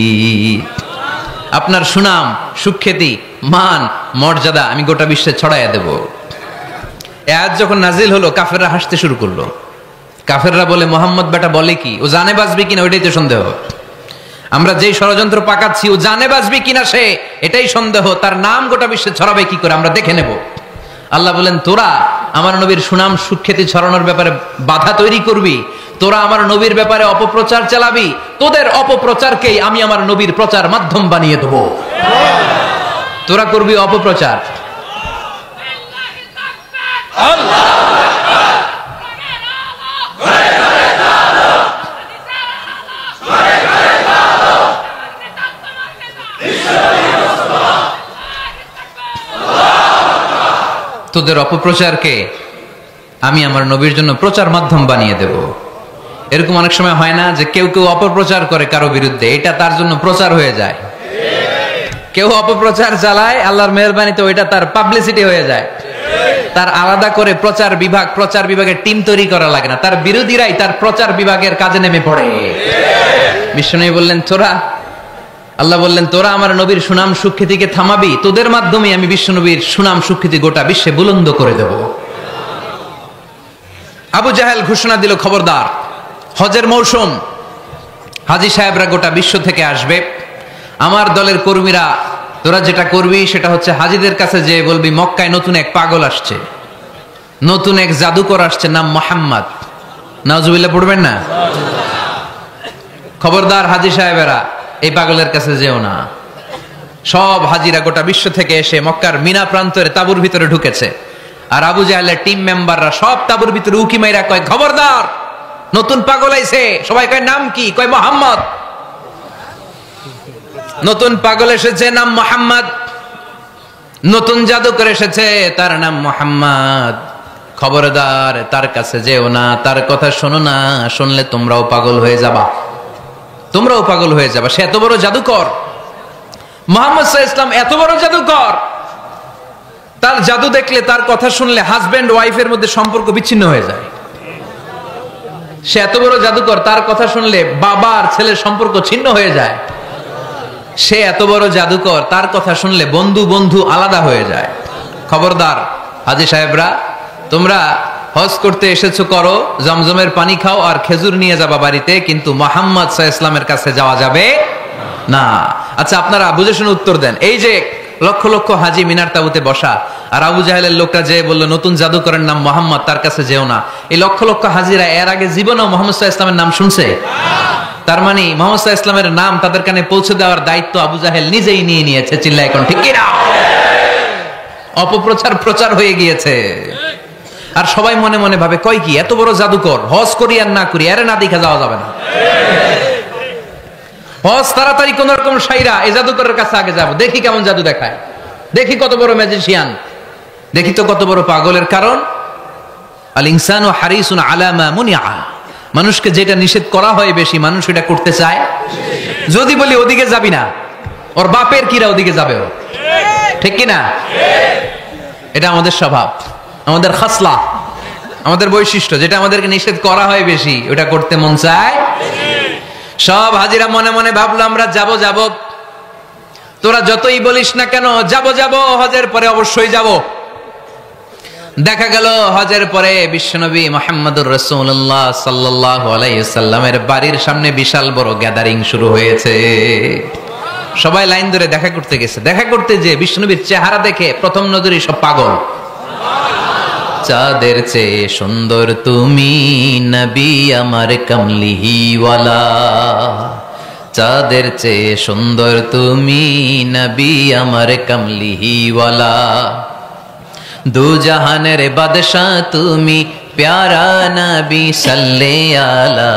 আপনার সুনাম, সুখ্যাতি, মান, মর্যাদা আমি গোটা বিশ্বে ছড়াইয়া দেব। এই আয়াত যখন নাজিল হলো, কাফেররা হাসতে শুরু করলো। কাফেররা বলে, মোহাম্মদ বেটা বলে কি, ও জানে বাঁচবে কিনা ওইটাই তো সন্দেহ। আমরা যেই ষড়যন্ত্র পাকাচ্ছি, ও জানে বাঁচবে কিনা সে এটাই সন্দেহ। তার নাম গোটা বিশ্বে ছড়াবে কি করে আমরা দেখে নেব। আল্লাহ বলেন, তোরা আমার নবীর সুনাম সুখ্যাতি ছড়ানোর ব্যাপারে বাধা তৈরি করবি, তোরা আমার নবীর ব্যাপারে অপপ্রচার চালাবি, তোদের অপপ্রচারকেই আমি আমার নবীর প্রচার মাধ্যম বানিয়ে দেব। তোরা করবি অপপ্রচার। তোদের অপপ্রচারকে আমি আমার নবীর জন্য প্রচার মাধ্যম বানিয়ে দেব। এরকম অনেক সময় হয় না যে কেউ কেউ অপপ্রচার করে কারো বিরুদ্ধে, এটা তার জন্য প্রচার হয়ে যায়। কেউ অপপ্রচার চালায়, আল্লাহর মেহেরবানিতে ওইটা তার পাবলিসিটি হয়ে যায়। তার আলাদা করে প্রচার বিভাগের টিম তৈরি করা লাগে না, তার বিরোধীরাই তার প্রচার বিভাগের কাজে নেমে পড়ে। বিশ্বনবী বললেন, আল্লাহ বললেন, তোরা আমার নবীর সুনাম সুখ্যাতিকে থামাবি, তোদের মাধ্যমে আমি বিশ্বনবীর সুনাম সুখ্যাতি গোটা বিশ্বে বুলন্দ করে দেব। আবু জাহেল ঘোষণা দিল, খবরদার, হজের মৌসুম, হাজী সাহেবরা গোটা বিশ্ব থেকে আসবে, আমার দলের কর্মীরা তোরা যেটা করবি সেটা হচ্ছে হাজীদের কাছে যে বলবি, মক্কায় নতুন এক পাগল আসছে, নতুন এক জাদুকর আসছে, নাম মুহাম্মদ। নাউজুবিল্লাহ পড়বেন না? খবরদার হাজী সাহেবেরা, এই পাগলের কাছে যেও না। সব হাজিরা গোটা বিশ্ব থেকে এসে মক্কার মিনা প্রান্তরে তাঁবুর ভিতরে ঢুকেছে, আর আবু জাহেলের টিম মেম্বাররা সব তাঁবুর ভিতরে উকি মাইরা কয়, খবরদার, নতুন পাগল আইছে। সবাই কয়, নাম কি? কয়, মুহাম্মদ। নতুন পাগল এসেছে, নাম মুহাম্মদ। নতুন জাদুকর এসেছে, তার নাম মুহাম্মদ। খবরদার, তার কাছে যেও না, তার কথা শোনো না, শুনলে তোমরাও পাগল হয়ে যাবা, তোমরাও পাগল হয়ে যাবা। সে এত বড় জাদুকর, মুহাম্মদ সাল্লাল্লাহু আলাইহি ওয়াসাল্লাম এত বড় জাদুকর, তার জাদু দেখলে, তার কথা শুনলে হাজবেন্ড ওয়াইফের মধ্যে সম্পর্ক বিচ্ছিন্ন হয়ে যায়। সে এত বড় জাদুকর, তার কথা শুনলে বাবা আর ছেলের সম্পর্ক ছিন্ন হয়ে যায়। সে এত বড় জাদুকর, তার কথা শুনলে বন্ধু বন্ধু আলাদা হয়ে যায়। খবরদার হাজী সাহেবরা, তোমরা হজ করতে এসেছো, করো, জমজমের পানি খাও আর খেজুর নিয়ে যাবা বাড়িতে, কিন্তু মুহাম্মদ সাল্লাল্লাহু আলাইহি ওয়াসাল্লামের কাছে যাওয়া যাবে না। আচ্ছা, আপনারা বুঝে শুনে উত্তর দেন। এই যে লক্ষ লক্ষ হাজী মিনার তাঁবুতে বসা, আর আবু জাহেলের লোকটা যে বলল নতুন জাদুকরের নাম মুহাম্মদ, তার কাছে যেও না, এই লক্ষ লক্ষ হাজীরা এর আগে জীবনেও মুহাম্মদ সাল্লাল্লাহু আলাইহি ওয়াসাল্লামের নাম শুনছে? তার মানে মুহাম্মদ সাল্লাল্লাহু আলাইহি ওয়াসাল্লামের নাম তাদের কানে পৌঁছে দেওয়ার দায়িত্ব আবু জাহেল নিজেই নিয়ে নিয়েছে। চিল্লায় এখন ঠিক কি না? অপপ্রচার প্রচার হয়ে গিয়েছে। আর সবাই মনে মনে ভাবে, কয় কি, এত বড় জাদুকর, হজ করি আর না করি, এর না দেখে যাওয়া যাবে না। হজ তাড়াতাড়ি কোন রকম সাইরা এই জাদুকরের কাছে আগে যাব, দেখি কেমন জাদু দেখায়, দেখি কত বড় ম্যাজিশিয়ান, দেখি তো কত বড় পাগলের। কারণ আল ইনসানু হারিসুন আলা মা মুনিআ, মানুষকে যেটা নিষেধ করা হয় বেশি, মানুষ এটা করতে চায়। যদি বলি ওদিকে যাবি না, ওর বাপের কিরা ওদিকে যাবে, ও ঠিক কি না? এটা আমাদের স্বভাব, আমাদের খাসলা, আমাদের বৈশিষ্ট্য, যেটা আমাদেরকে নিষেধ করা হয় বেশি, ওটা করতে মন চায়। সব হাজিরা মনে মনে ভাবলো, আমরা যাব যাব, তোরা যতই বলিস না কেন, যাব যাব, হজের পরে অবশ্যই যাব। দেখা গেল হজের পরে বিশ্বনবী মুহাম্মদুর রাসূলুল্লাহ সাল্লাল্লাহু আলাইহি ওয়াসাল্লামের বাড়ির সামনে বিশাল বড় গ্যাদারিং শুরু হয়েছে। সবাই লাইন ধরে দেখা করতে গেছে। দেখা করতে যে বিশ্বনবীর চেহারা দেখে প্রথম নজরে সব পাগল। চাঁদের চেয়ে সুন্দর তুমি নবী আমার কামলিওয়ালা, চাঁদের চেয়ে সুন্দর তুমি নবী আমার কামলিওয়ালা, দু জাহানের বাদশাহ তুমি প্যারা নবী সাল্লাল্লাহু আলা,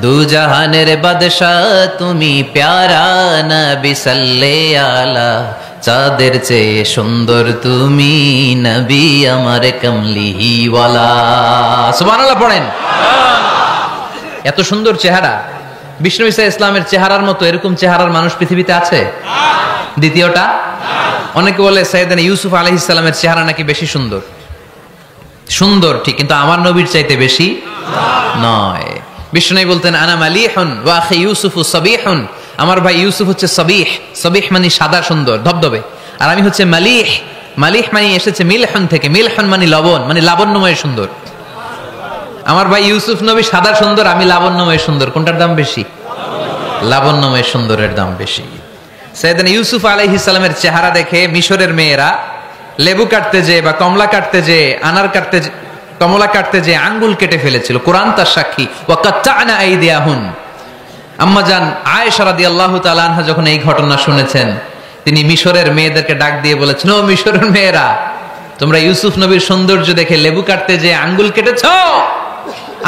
দু জাহানের বাদশাহ তুমি প্যারা নবী সাল্লাল্লাহু আলা, চাঁদের চেয়ে সুন্দর তুমি নবী আমার কামলিওয়ালা। সুবহানাল্লাহ পড়েন। এত সুন্দর চেহারা, বিষ্ণু ঈসা ইসলামের চেহারার মতো এরকম চেহারার মানুষ পৃথিবীতে আছে? দ্বিতীয়টা, অনেকে বলে সাইয়েদনা ইউসুফ আলাইহিস সালামের চেহারা নাকি বেশি সুন্দর। সুন্দর ঠিক, কিন্তু আমার নবীর চাইতে বেশি নয়। বিষ্ণু বলতেন, আনা মালিহুন ওয়া আখি ইউসুফু সাবিহুন, আমার ভাই ইউসুফ হচ্ছে সাবিহ, সাবিহ মানে সাদা সুন্দর ধবধবে, আর আমি হচ্ছে মালিহ, মালিহ মানে এসেছে মিলহুন থেকে, মিলহুন মানে লবণ, মানে লাবণ্যময় সুন্দর। আমার ভাই ইউসুফ নবী সাদা সুন্দর, আমি লাবণ্যময় সুন্দর। কোনটার দাম বেশি? লাবণ্যময় সুন্দরের দাম বেশি। সাইয়েদনা ইউসুফ আলাইহিস সালামের চেহারা দেখে মিশরের মেয়েরা লেবু কাটতে যে বা কমলা কাটতে যে, আনার কাটতে, কমলা কাটতে যে আঙ্গুল কেটে ফেলেছিল। কোরআন তার সাক্ষী, ওয়া কাত্তা'না আইদিয়াহুন। আম্মা জান আয়েশা রাদিয়াল্লাহু তাআলা আনহা যখন এই ঘটনা শুনেছেন, তিনি মিশরের মেয়েদেরকে ডাক দিয়ে বলেছেন, ও মিশরের মেয়েরা, তোমরা ইউসুফ নবীর সৌন্দর্য দেখে লেবু কাটতে যে আঙ্গুল কেটেছো,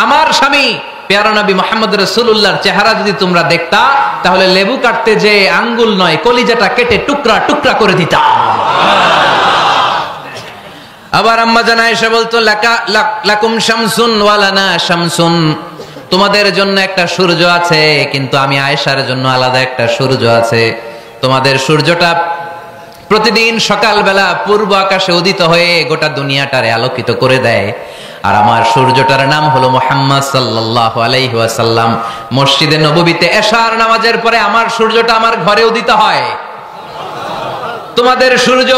আমার স্বামী প্যারা নবী মুহাম্মদ রাসূলুল্লাহর চেহারা যদি তোমরা দেখতা, তাহলে লেবু কাটতে যে আঙ্গুল নয়, কলিজাটা কেটে টুকরা টুকরা করে দিতা। আবার আম্মা জান আয়েশা বলতো, লাকুম শামসুন ওয়া লানা শামসুন, তোমাদের জন্য একটা সূর্য আছে, কিন্তু আমি আয়েশার জন্য আলাদা একটা সূর্য আছে। তোমাদের সূর্যটা প্রতিদিন সকালবেলা পূর্ব আকাশে উদিত হয়ে গোটা দুনিয়াটারে আলোকিত করে দেয়, আর আমার সূর্যটার নাম হলো মুহাম্মদ সাল্লাল্লাহু আলাইহি ওয়াসাল্লাম। মসজিদে নববীতে এশার নামাজের পরে আমার সূর্যটা আমার ঘরে উদিত হয়। তোমাদের সূর্য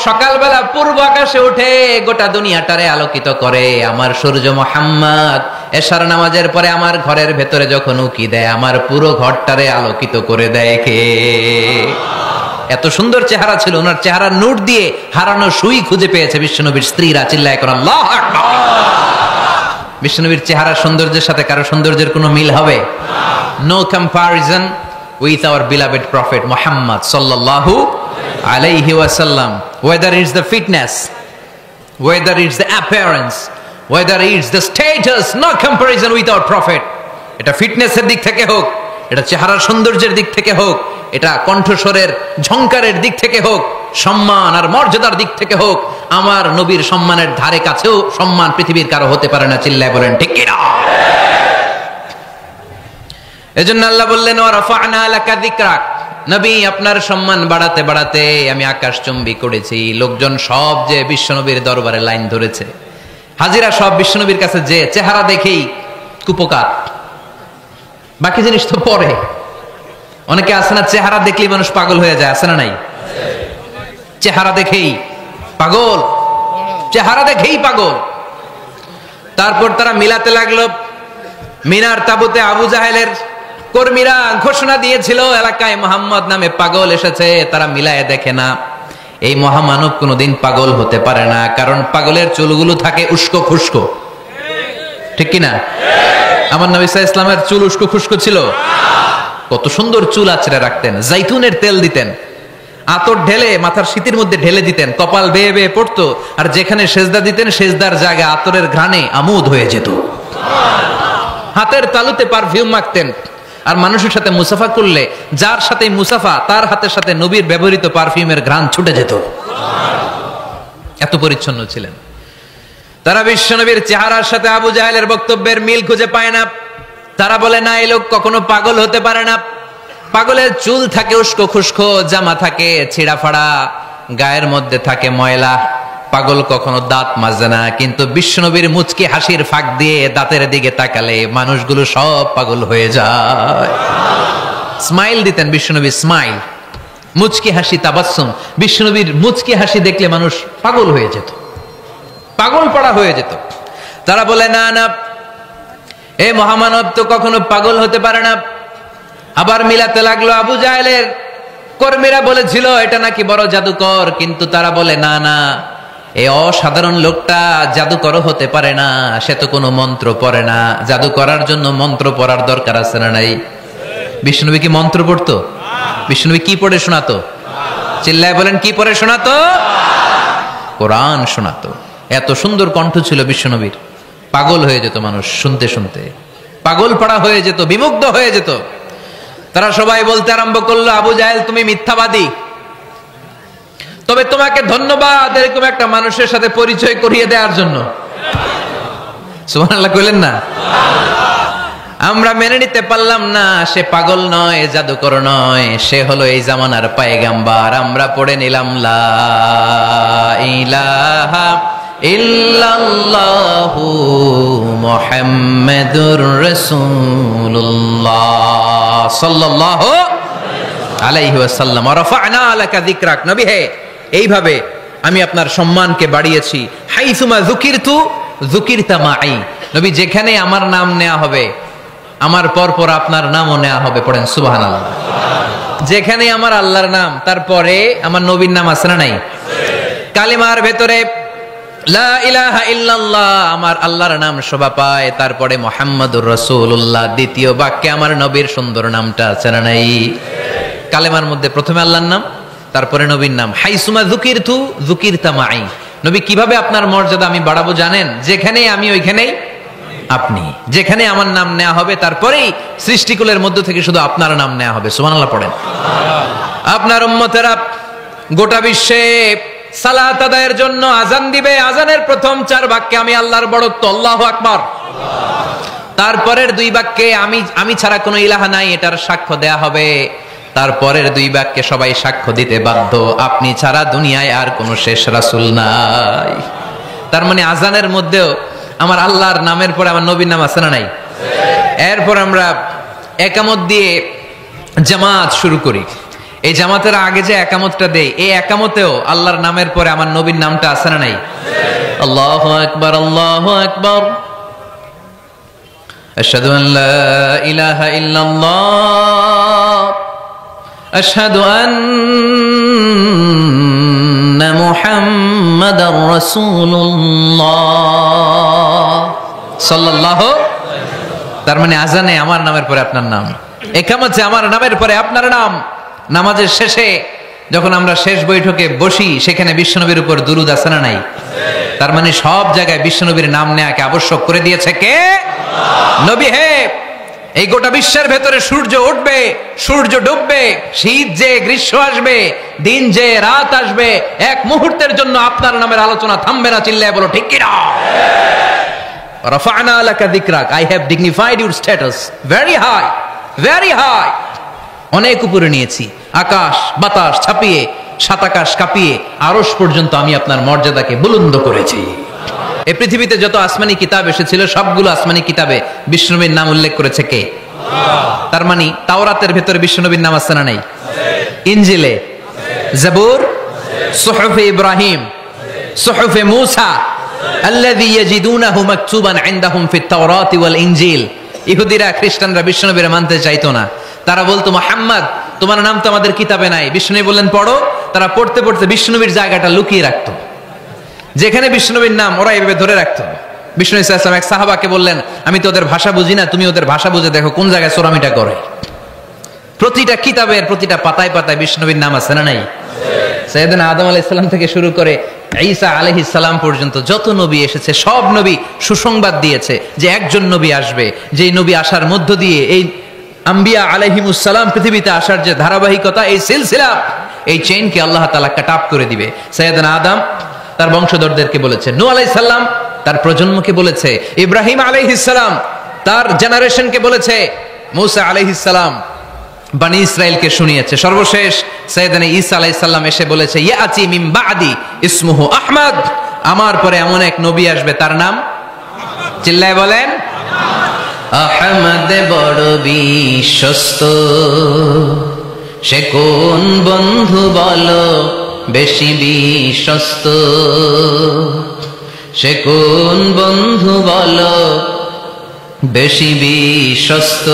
সকালবেলা পূর্ব আকাশে উঠে গোটা দুনিয়াটারে আলোকিত করে, আমার সূর্য মুহাম্মদ এশার নামাজের পরে আমার ঘরের ভেতরে যখন উকি দেয়, আমার পুরো ঘরটারে আলোকিত করে দেয় কে? এত সুন্দর চেহারা ছিল, ওনার চেহারার নূর দিয়ে হারানো সুই খুঁজে পেয়েছে বিশ্বনবীর স্ত্রীরা। চিল্লায় করে আল্লাহু আকবার। বিশ্বনবীর চেহারা সৌন্দর্যের সাথে কারো সৌন্দর্যের কোনো মিল হবে? No comparison with our beloved prophet Muhammad সাল্লাল্লাহু আলাইহি ওয়াসাল্লাম। Whether it's the fitness, whether it's the appearance, whether it's the status, no comparison with our prophet. এটা ফিটনেসের দিক থেকে হোক, এটা চেহারার সৌন্দর্যের দিক থেকে হোক, এটা কণ্ঠস্বরের ঝংকারের দিক থেকে হোক, সম্মান আর মর্যাদার দিক থেকে হোক, আমার নবীর সম্মানের ধারে কাছেও সম্মান পৃথিবীর কারো হতে পারে না। চিল্লায় বলেন ঠিক কি না? এজন্য আল্লাহ বললেন ওয়া রাফা'না লাকা যিকরাক, নবী আপনার সম্মান বাড়াতে বাড়াতে আমি আকাশচুম্বী করেছি। লোকজন সব যে বিশ্বনবীর দরবারে লাইন ধরেছে, হাজিরা সব বিশ্বনবীর কাছে যে চেহারা দেখেই কুপকার, বাকি জিনিস তো পরে। অনেকে আছে না, চেহারা দেখলেই মানুষ পাগল হয়ে যায়, আছে না নাই? চেহারা দেখেই পাগল, চেহারা দেখেই পাগল। তারপর তারা মিলাতে লাগলো। মিনার তাবুতে আবু জাহেলের কর্মীরা ঘোষণা দিয়েছিল এলাকায় মুহাম্মদ নামে পাগল এসেছে। তারা মিলায়ে দেখে না, এই মহামানব কোনোদিন পাগল হতে পারে না, কারণ পাগলের চুলগুলো থাকে উস্কো খুস্কো, ঠিক কিনা? আমার নবী সাল্লাল্লাহু আলাইহি ওয়াসাল্লামের চুল উস্কো খুস্কো ছিল? কত সুন্দর চুল আঁচড়ে রাখতেন, জাইতুনের তেল দিতেন, আতর ঢেলে মাথার শীতের মধ্যে ঢেলে দিতেন, কপাল বেয়ে বেয়ে পড়তো, আর যেখানে সেজদা দিতেন সেজদার জায়গা আতরের ঘ্রাণে আমোদ হয়ে যেত। হাতের তালুতে পারফিউম মাখতেন, আর মানুষের সাথে মুসাফা করলে যার সাথে মুসাফা তার হাতের সাথে নবীর ব্যবহৃত পারফিউমের ঘ্রাণ ছুটে যেত। এত পরিচ্ছন্ন ছিলেন তারা। বিশ্বনবীর চেহারার সাথে আবু জাহেলের বক্তব্যের মিল খুঁজে পায় না। তারা বলে না, এই লোক কখনো পাগল হতে পারে না। পাগলের চুল থাকে উস্কো খুস্কো, জামা থাকে ছিঁড়া ফাড়া, গায়ের মধ্যে থাকে ময়লা। পাগল কখনো দাঁত মাজে না, কিন্তু বিশ্বনবীর মুচকি হাসির ফাঁক দিয়ে দাঁতের দিকে তাকালে মানুষগুলো সব পাগল হয়ে যায়। স্মাইল দিতেন বিশ্বনবী, স্মাইল, মুচকি হাসি, তাবাসসুম। বিশ্বনবীর মুচকি হাসি দেখলে মানুষ পাগল হয়ে যেত, পাগল পড়া হয়ে যেত। তারা বলে না না, এই মহামানব তো কখনো পাগল হতে পারে না। আবার মিলাতে লাগলো। আবু জাহেলের কর্মীরা বলেছিল এটা নাকি বড় জাদুকর, কিন্তু তারা বলে না না, এই অসাধারণ লোকটা জাদুকর হতে পারে না, সে তো কোনো মন্ত্র পড়ে না। জাদু করার জন্য মন্ত্র পড়ার দরকার আছে না নাই? বিষ্ণুনবী কি মন্ত্র পড়তো? বিষ্ণুনবী কি পড়ে শোনাতো? চিল্লায় বলেন, কি পড়ে শোনাতো? কোরআন শোনাতো। এত সুন্দর কণ্ঠ ছিল বিশ্বনবীর, পাগল হয়ে যেত মানুষ শুনতে শুনতে, পাগল পড়া হয়ে যেত, বিমুগ্ধ হয়ে যেত। তারা সবাই বলতে আরম্ভ করলো, আবু জাহেল তুমি মিথ্যাবাদী, তবে তোমাকে ধন্যবাদ এরকম একটা মানুষের সাথে পরিচয় করিয়ে দেওয়ার জন্য। সুবহানাল্লাহ কইলেন না? আমরা মেনে নিতে পারলাম না সে পাগল নয়, জাদুকর নয়, সে হলো এই জামানার পয়গাম্বার। আমরা পড়ে নিলাম লা ইলাহা ইল্লাল্লাহু মুহাম্মাদুর রাসূলুল্লাহ সাল্লাল্লাহু আলাইহি ওয়াসাল্লাম। ওয়া রাফা'না লাকা যিকরাক, নবী হে এইভাবে আমি আপনার সম্মানকে বাড়িয়েছি। হাইসুমা যুকিরতু যুকিরতা মাই, নবী যেখানে আমার নাম নেওয়া হবে আমার পর পর আপনার নামও নেওয়া হবে। পড়েন সুবহানাল্লাহ। যেখানে আমার আল্লাহর নাম তারপরে আমার নবীর নাম আছে না নাই? কালিমার ভেতরে লা ইলাহা ইল্লাল্লাহ আমার আল্লাহর নাম শোভা পায়, তারপরে মুহাম্মাদুর রাসূলুল্লাহ দ্বিতীয় বাক্যে আমার নবীর সুন্দর নামটা আছে না নাই? কালেমার মধ্যে প্রথমে আল্লাহর নাম, তারপরে নবীর নাম। হাইসুমা যুকিরতু যুকিরতা মাই, নবী কিভাবে আপনার মর্যাদা আমি বাড়াবো জানেন? যেখানে আমি ওইখানেই আপনি, যেখানে আমার নাম নেওয়া হবে তারপরেই সৃষ্টিকুলের মধ্য থেকে শুধু আপনার নাম নেওয়া হবে। সুবহানাল্লাহ পড়েন। আপনার উম্মতেরা গোটা বিশ্বে সালাত আদায়ের জন্য আজান দিবে, আজানের প্রথম 4 বাক্যে আমি আল্লাহর বড়ত্ব, আল্লাহু আকবার। তারপরের 2 বাক্যে আমি ছাড়া কোনো ইলাহা নাই এটার সাক্ষ্য দেয়া হবে। তারপরের 2 বাক্যে সবাই সাক্ষ্য দিতে বাধ্য, আপনি ছাড়া দুনিয়ায় আর কোনো শেষ রাসূল নাই। তার মানে আজানের মধ্যেও আমার আল্লাহর নামের পরে আমার নবীর নাম আছে না নাই? এরপর আমরা একামত দিয়ে জামাত শুরু করি। এই জামাতের আগে যে একামতটা দেই, এই একামতেও আল্লাহর নামের পরে আমার নবীর নামটা আছে না নাই? আল্লাহু আকবার, আল্লাহু আকবার, আশহাদু আন লা ইলাহা ইল্লাল্লাহ, আশহাদু আন্না মুহাম্মাদার রাসূলুল্লাহ সাল্লাল্লাহু, তার মানে আজানে আমার নামের পরে আপনার নাম, ইকামতে আমার নামের পরে আপনার নাম। নামাজের শেষে যখন আমরা শেষ বৈঠকে বসি সেখানে বিশ্বনবীর উপর দুরূদ আছে না নাই? তার মানে সব জায়গায় বিশ্বনবীর নাম নেয়াকে আবশ্যক করে দিয়েছে কে? নবী। হে, এই গোটা বিশ্বের ভেতরে সূর্য উঠবে, সূর্য ডুববে, শীত যে গ্রীষ্ম আসবে, দিন যে রাত আসবে, এক মুহূর্তের জন্য আপনার নামের আলোচনা থামবে না। চিল্লায় বলো ঠিক কিনা? রাফা'না লাকা যিকরাক, I have dignified your status very high, very high। অনেক উপরে নিয়েছি, আকাশ বাতাস ছাপিয়ে, সাত আকাশ কাঁপিয়ে আরশ পর্যন্ত আমি আপনার মর্যাদাকে বুলন্দ করেছি। এই পৃথিবীতে যত আসমানি কিতাব এসেছিল সবগুলো আসমানি কিতাবে বিশ্বনবীর নাম উল্লেখ করেছে কে? তার মানে তাওরাতের ভেতরে বিশ্বনবীর নাম আছে না নাই? ইনজিলে, জাবুর, সুহুফে ইব্রাহিম, সুহুফে মূসা, আল্লাযী ইয়াজিদুনাহু মাকতুবান ইনদাহুম ফিত তাওরাতি ওয়াল ইনজিল। ইহুদিরা খ্রিস্টানরা বিশ্বনবীর মানতে চাইতো না। তারা বলতো, মুহাম্মদ তোমার নাম তো আমাদের কিতাবে নাই। বিশ্বনবী বললেন পড়ো। তারা পড়তে পড়তে বিশ্বনবীর জায়গাটা লুকিয়ে রাখতো, যেখানে বিশ্বনবীর নাম ওরা এইভাবে ধরে রাখতো। বিষ্ণু সাল্লাল্লাহু আলাইহি ওয়াসাল্লাম এক সাহাবাকে বললেন, আমি তো ওদের ভাষা বুঝি না, তুমি ওদের ভাষা বুঝে দেখো কোন জায়গায় চোরামিটা করে। প্রতিটা কিতাবের প্রতিটা পাতায় পাতায় বিষ্ণুনবীর নাম আছে না নাই? সাইয়েদনা আদম আলাইহিস সালাম থেকে শুরু করে ঈসা আলাইহিস সালাম পর্যন্ত যত নবী এসেছে সব নবী সুসংবাদ দিয়েছে যে একজন নবী আসবে, যেই নবী আসার মধ্য দিয়ে এই আম্বিয়া আলাইহিমুস সালাম পৃথিবীতে আসার যে ধারাবাহিকতা, এই সিলসিলা, এই চেইনকে আল্লাহ তাআলা কাট অফ করে দিবে। সাইয়েদনা আদম তার বংশধরদেরকে বলেছে, নূহ আলাইহিস সালাম তার প্রজন্মকে বলেছে, ইব্রাহিম আলাইহিস সালাম তার জেনারেশনকে বলেছে, মূসা আলাইহিস সালাম বনি ইসরাইলকে শুনিয়েছে। সর্বশেষ সাইয়েদনা ঈসা আলাইহিস সালাম এসে বলেছে, ইয়াতি মিন বাদি ইসমুহু আহমদ, আমার পরে এমন এক নবী আসবে তার নাম, চিল্লায় বলেন, আহমদ বড় বিশ্বস্ত, সে কোন বন্ধু বলো বেশি বিশ্বস্ত, সে কোন বন্ধু বলো বেশি বিশ্বস্ত,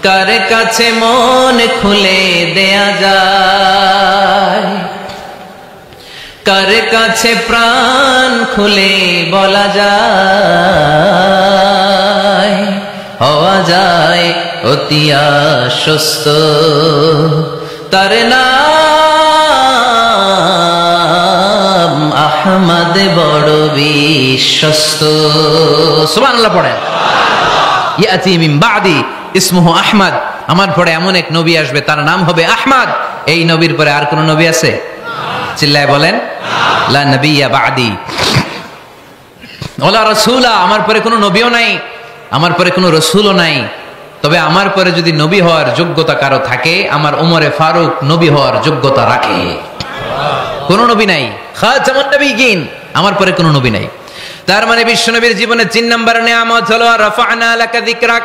কার কাছে মন খুলে দেয়া যায়, কার কাছে প্রাণ খুলে বলা যায়, হওয়া যায় অতি আশ্বস্ত, তার নাম আহমদ বড় বিশ্বস্ত। সুবহানাল্লাহ পড়েন। ইয়াতি মিন বাদি ইসমুহু আহমদ, আমার পরে এমন এক নবী আসবে তার নাম হবে আহমদ। এই নবীর পরে আর কোন নবী আছে? চিল্লায় বলেন, লা নবিয়্যা বাদি ওয়ালা রাসূলা, আমার পরে কোনো নবীও নাই, আমার পরে কোনো রাসূলও নাই। তবে আমার পরে যদি নবী হওয়ার যোগ্যতা কারো থাকে, আমার ওমরে ফারুক নবী হওয়ার যোগ্যতা রাখে। কোন নবী নাই, খাতামুন নবিয়্যিন, আমার পরে কোনো নবী নাই। তার মানে বিশ্বনবীর জীবনে 3 নম্বর নিয়ামত হলো রাফা'না লাকা যিকরাক,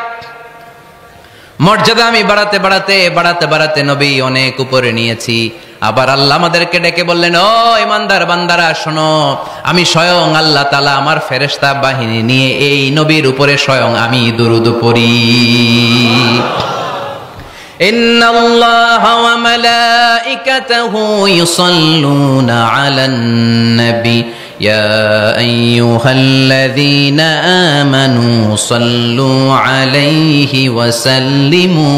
মর্যাদা আমি বাড়াতে বাড়াতে বাড়াতে বাড়াতে নবী অনেক উপরে নিয়েছি। আবার আল্লাহ আমাদেরকে ডেকে বললেন, ও ইমানদার বান্দারা শোনো, আমি স্বয়ং আল্লাহ তাআলা আমার ফেরেশতা বাহিনী নিয়ে এই নবীর উপরে স্বয়ং আমি দুরূদ পড়ি। ইন্নাল্লাহা ওয়া মালাইকাতাহু ইউসাল্লুনা আলান নবী ইয়া আইয়ুহাল্লাযীনা আমানু সাল্লু আলাইহি ওয়া সাল্লিমু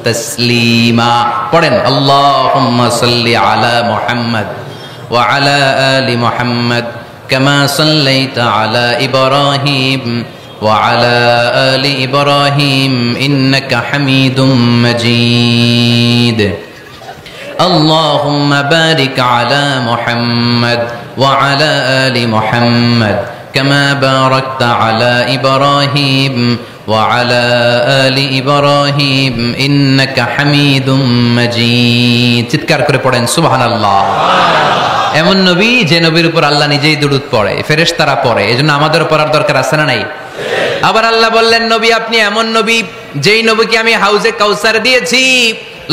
তাসলিমা। পড়েন, আল্লাহুম্মা সাল্লি আলা মুহাম্মদ ওয়া আলা আলি মুহাম্মদ কামা সাল্লাইতা আলা ইব্রাহিম ওয়া আলা আলি ইব্রাহিম ইন্নাকা হামিদুম মাজিদ। اللهم بارك على محمد وعلى آل محمد كما باركت على إبراهيم وعلى آل إبراهيم إنك حميد مجيد। চিৎকার করে পড়েন সুবহানাল্লাহ। এমন নবী যে নবীর উপর আল্লাহ নিজেই দুরূদ পড়ে, ফেরেশতারা পড়ে, এজন্য আমাদের পড়ার দরকার আছে না নাই? আবার আল্লাহ বললেন, নবী আপনি এমন নবী যেই নবীকে আমি হাউজে কাউসার দিয়েছি,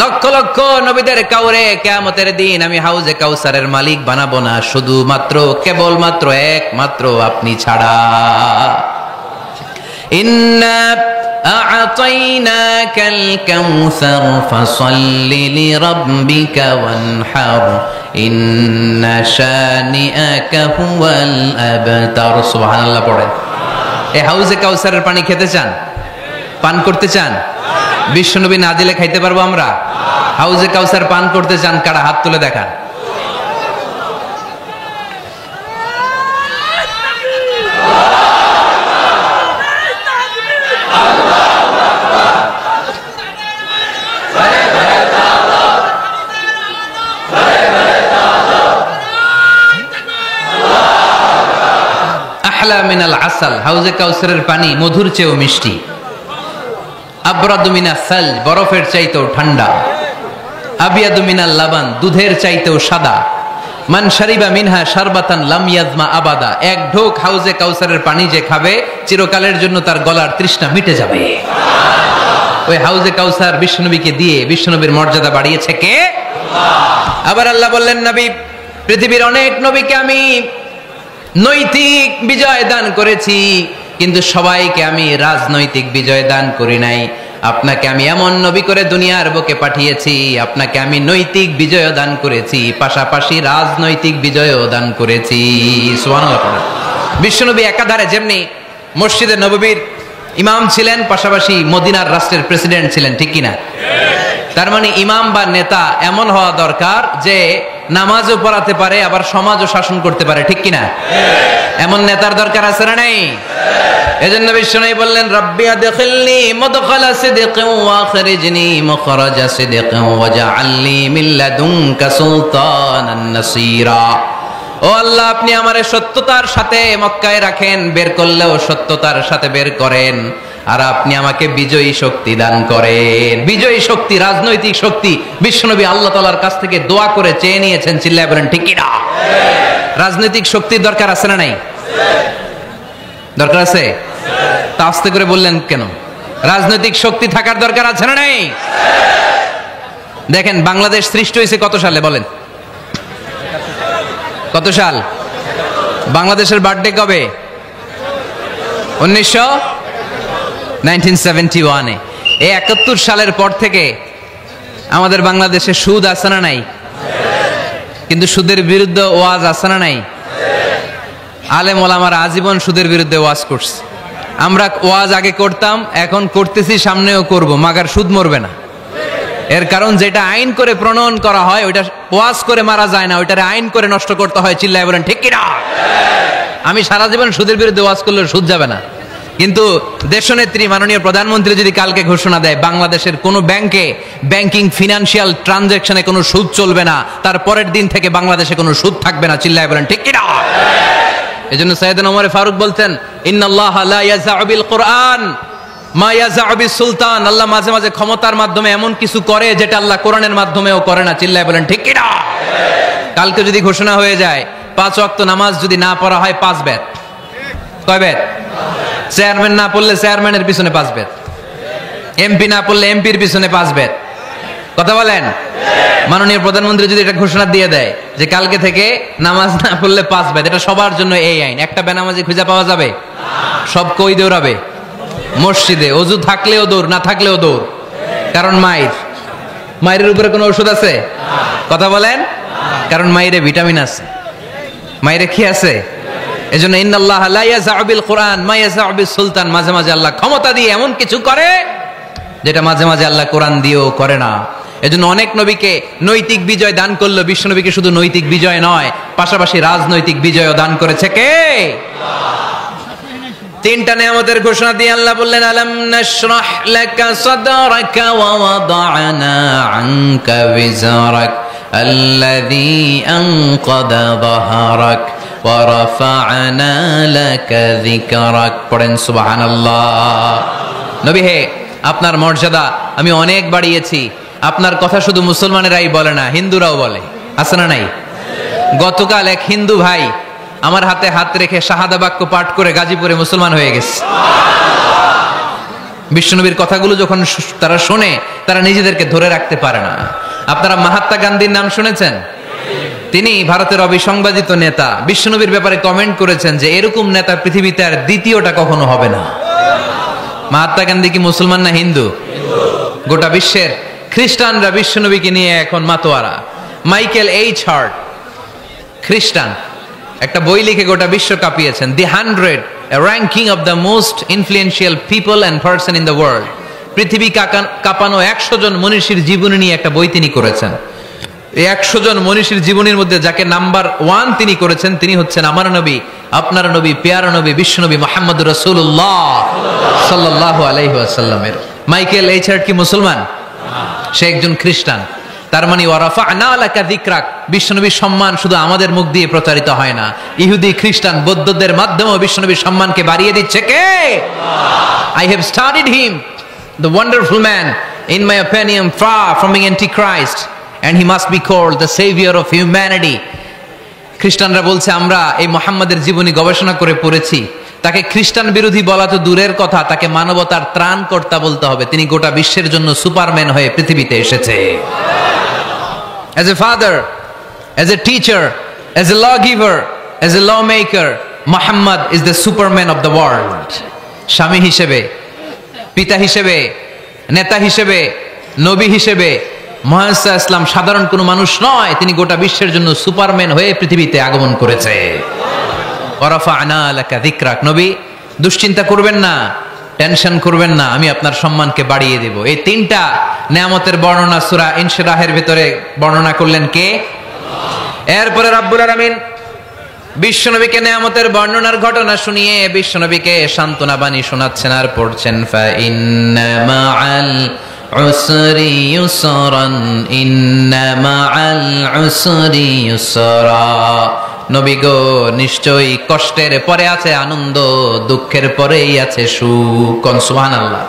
লক্ষ লক্ষ নবীদের কাউরে কিয়ামতের দিন আমি হাউজে কাউসারের মালিক বানাবো না, শুধুমাত্র কেবলমাত্র একমাত্র আপনি ছাড়া। ইন্না আ'তাইনাকাল কাউসার ফাসাল্লি লিরাব্বিকা ওয়ানহার ইন্না শানিআকা হুয়াল আবতার। সুবহানাল্লাহ পড়েন। এই হাউজে কাউসারের পানি খেতে চান, পান করতে চান? বিশ্বনবী না দিলে খাইতে পারবো আমরা? হাউজে কাউসার পান করতে চান কারা? হাত তুলে দেখান। আহলা মিনাল আসাল, হাউজে কাউসারের পানি মধুর চেয়েও মিষ্টি। আবরাদু মিনাস সালজ, বরফের চাইতেও ঠান্ডা। আবিয়াদু মিনাল লাবান, দুধের চাইতেও সাদা। মান শারিবা মিনহা শারবাতান লাম ইয়াজমা আবাদা, এক ঢোক হাউজে কাউসারের পানি যে খাবে চিরকালের জন্য তার গলার তৃষ্ণা মিটে যাবে। ওই হাউজে কাউসার বিশ্বনবীকে দিয়ে বিশ্বনবীর মর্যাদা বাড়িয়েছে কে? আবার আল্লাহ বললেন, নবী, পৃথিবীর অনেক নবীকে আমি নৈতিক বিজয় দান করেছি, কিন্তু সবাইকে আমি রাজনৈতিক বিজয় দান করি নাই। আপনাকে আমি এমন নবী করে দুনিয়ার বুকে পাঠিয়েছি, আপনাকে আমি নৈতিক বিজয় দান করেছি, পাশাপাশি রাজনৈতিক বিজয়ও দান করেছি। সুবহানাল্লাহ। বিশ্বনবী একাধারে যেমনি মসজিদে নববীর ইমাম ছিলেন, পাশাপাশি মদিনার রাষ্ট্রের প্রেসিডেন্ট ছিলেন, ঠিক কিনা? তার মানে ইমাম বা নেতা এমন হওয়া দরকার যে নামাজও পড়াতে পারে, আবার সমাজও শাসন করতে পারে, ঠিক কিনা? এমন নেতার দরকার আছে না নাই? এজন্য বিশ্বনবী বললেন, রাব্বি আদখিলনি মুদখালা সিদকিন ওয়া আখরিজনি মুখরাজা সিদকিন ওয়াজআলনি মিন লাদুনকা সুলতানান নাসীরা। ও আল্লাহ, আপনি আমারে সত্যতার সাথে মক্কায় রাখেন, বের করলেও সত্যতার সাথে বের করেন, আর আপনি আমাকে বিজয়ী শক্তি দান করেন। বিজয়ী শক্তি, রাজনৈতিক শক্তি বিশ্বনবী আল্লাহ তাআলার কাছ থেকে দোয়া করে চেয়ে নিয়েছেন। চিল্লায় বলেন ঠিক কিনা? রাজনৈতিক শক্তির দরকার আছে না নাই? দরকার আছে? তা আস্তে করে বললেন কেন? রাজনৈতিক শক্তি থাকার দরকার আছে না নাই? দেখেন, বাংলাদেশ সৃষ্টি হয়েছে কত সালে বলেন? কত সাল? বাংলাদেশের বার্থডে কবে? 1971-এ। এই 71 সালের পর থেকে আমাদের বাংলাদেশে সুদ আছে না নাই? কিন্তু সুদের বিরুদ্ধে ওয়াজ আছে না নাই? আলেম ওলামারা আজীবন সুদের বিরুদ্ধে ওয়াজ করছে। আমরা ওয়াজ আগে করতাম, এখন করতেছি, সামনেও করব, মাগার সুদ মরবে না। এর কারণ যেটা আইন করে প্রণয়ন করা হয় ওইটা ওয়াজ করে মারা যায় না, ওইটারে আইন করে নষ্ট করতে হয়। চিল্লায় বলেন ঠিক কিনা? আমি সারা জীবন সুদের বিরুদ্ধে ওয়াজ করলে সুদ যাবে না, কিন্তু দেশনেত্রী মাননীয় প্রধানমন্ত্রী যদি কালকে ঘোষণা দেয় বাংলাদেশের কোনো ব্যাংকে ব্যাংকিং ফিনান্সিয়াল ট্রানজাকশনে কোনো সুদ চলবে না, তার পরের দিন থেকে বাংলাদেশে কোনো সুদ থাকবে না। চিল্লায় বলেন ঠিক কিনা? এজন্য সাইয়েদনা ওমর ফারুক বলতেন, ইন্নাল্লাহা লা ইয়াযআউ বিল কুরআন মা ইয়াযআউ বিস সুলতান। আল্লাহ মাঝে মাঝে ক্ষমতার মাধ্যমে এমন কিছু করে যেটা আল্লাহ কোরআনের মাধ্যমেও করে না। চিল্লায় বলেন ঠিক কিনা? কালকে যদি ঘোষণা হয়ে যায় 5 ওয়াক্ত নামাজ যদি না পড়া হয় 5 বেত। কয় বেত? চেয়ারম্যান না পড়লে চেয়ারম্যানের পিছনে 5 বেত, এমপি না পড়লে এমপির পিছনে 5 বেত। কথা বলেন? মাননীয় প্রধানমন্ত্রী যদি এটা ঘোষণা দিয়ে দেয় যে কালকে থেকে নামাজ না পড়লে 5 বেত, এটা সবার জন্য এই আইন। একটা বেনামাজি খুঁজে পাওয়া যাবে? সব কই দৌড়াবে? মসজিদে। অজু থাকলেও দৌড়, না থাকলেও দৌড়। কারণ মায়ের উপরে কোনো ওষুধ আছে? কথা বলেন? কারণ মায়েরে ভিটামিন আছে, মায়েরে কি আছে? এজন্য ইন্নাল্লাহা লা ইয়াযআউ বিল কুরআন মা ইয়াযআউ বিস সুলতান। মাঝে মাঝে আল্লাহ ক্ষমতা দিয়ে এমন কিছু করে যেটা মাঝে মাঝে আল্লাহ কোরআন দিয়েও করে না। এজন্য অনেক নবীকে নৈতিক বিজয় দান করলো। বিশ্ব নবীকে শুধু নৈতিক বিজয় নয়, পাশাপাশি রাজনৈতিক বিজয়ও দান করেছে কে? তিনটা নিয়ামতের ঘোষণা দিয়ে আল্লাহ বললেন, আলাম নাশরাহ লাকা সাদরাকা ওয়া ওয়াদা'না আনকা বিজরাক আল্লাযী আনকাদা যাহরাক ওয়া রাফা'না লাকা যিকরাক। পড়েন সুবহানাল্লাহ। নবী হে, আপনার মর্যাদা আমি অনেক বাড়িয়েছি। আপনার কথা শুধু মুসলমানেরাই বলে না, হিন্দুরাও বলে। আছে না নাই? গতকাল এক হিন্দু ভাই আমার হাতে হাত রেখে শাহাদা বাক্য পাঠ করে গাজীপুরে মুসলমান হয়ে গেছে। বিশ্বনবীর কথাগুলো যখন তারা শোনে, তারা নিজেদেরকে ধরে রাখতে পারে না। আপনারা মহাত্মা গান্ধীর নাম শুনেছেন? তিনি ভারতের অবিসংবাদিত নেতা। বিশ্বনবীর ব্যাপারে কমেন্ট করেছেন যে এরকম নেতা পৃথিবীতে আর দ্বিতীয়টা কখনো হবে না। মহাত্মা গান্ধী কি মুসলমান না হিন্দু? গোটা বিশ্বের খ্রিস্টানরা বিশ্বনবীকে নিয়ে এখন মাতোয়ারা। মাইকেল এইচ হার্ট খ্রিস্টান, একটা বই লিখে গোটা বিশ্ব কাঁপিয়েছেন, দি 100 a ranking of the most influential people and person in the world. পৃথিবী কাঁপানো 100 জন মনীষীর জীবনী নিয়ে একটা বই তিনি করেছেন। এই 100 জন মনীষীর জীবনীর মধ্যে যাকে নাম্বার 1 তিনি করেছেন তিনি হচ্ছেন আমার নবী, আপনার নবী, পেয়ারা নবী, বিশ্বনবী মুহাম্মদুর রাসূলুল্লাহ সাল্লাল্লাহু আলাইহি ওয়াসাল্লামের। মাইকেল এইচআর কি মুসলমান? সে একজন খ্রিস্টান। তার মানে ওয়ারাফা'না লাকা যিকরাক, বিশ্বনবীর সম্মান শুধু আমাদের মুখ দিয়ে প্রচারিত হয় না, ইহুদি, খ্রিস্টান, বৌদ্ধদের মাধ্যমেও বিশ্বনবীর সম্মানকে বাড়িয়ে দিচ্ছে কে? I have studied him, the wonderful man, in my opinion far from being antichrist, and he must be called the savior of humanity. খ্রিস্টানরা বলছে আমরা এই মুহাম্মাদের জীবনী গবেষণা করে পড়েছি, তাকে খ্রিস্টান বিরোধী বলা তো দূরের কথা, তাকে মানবতার ত্রাণকর্তা বলতে হবে। তিনি গোটা বিশ্বের জন্য সুপারম্যান হয়ে পৃথিবীতে এসেছে। As a father, as a teacher, as a lawgiver, as a lawmaker, Muhammad is the superman of the world. স্বামী হিসেবে, পিতা হিসেবে, নেতা হিসেবে, নবী হিসেবে মুহাম্মদ ইসলাম সাধারণ কোনো মানুষ নয়, তিনি গোটা বিশ্বের জন্য সুপারম্যান হয়ে পৃথিবীতে আগমন করেছে। ওয়ারাফা'না লাকা যিকরাক, নবী দুশ্চিন্তা করবেন না, টেনশন করবেন না, আমি আপনার সম্মানকে বাড়িয়ে দেব। এই তিনটা নিয়ামতের বর্ণনা সূরা ইনশিরাহের ভিতরে বর্ণনা করলেন কে? এরপরে রাব্বুল আলামিন বিশ্বনবীকে নিয়ামতের বর্ণনার ঘটনা শুনিয়ে বিশ্বনবীকে সান্ত্বনা বাণী শোনাচ্ছেন আর পড়ছেন ফা ইন্না মাআল উসরি ইউসরান, ইন্না মাআল উসরি ইউসরা। নবী গো, নিশ্চয়ই কষ্টের পরে আছে আনন্দ, দুঃখের পরেই আছে সুখ। সুবহানাল্লাহ।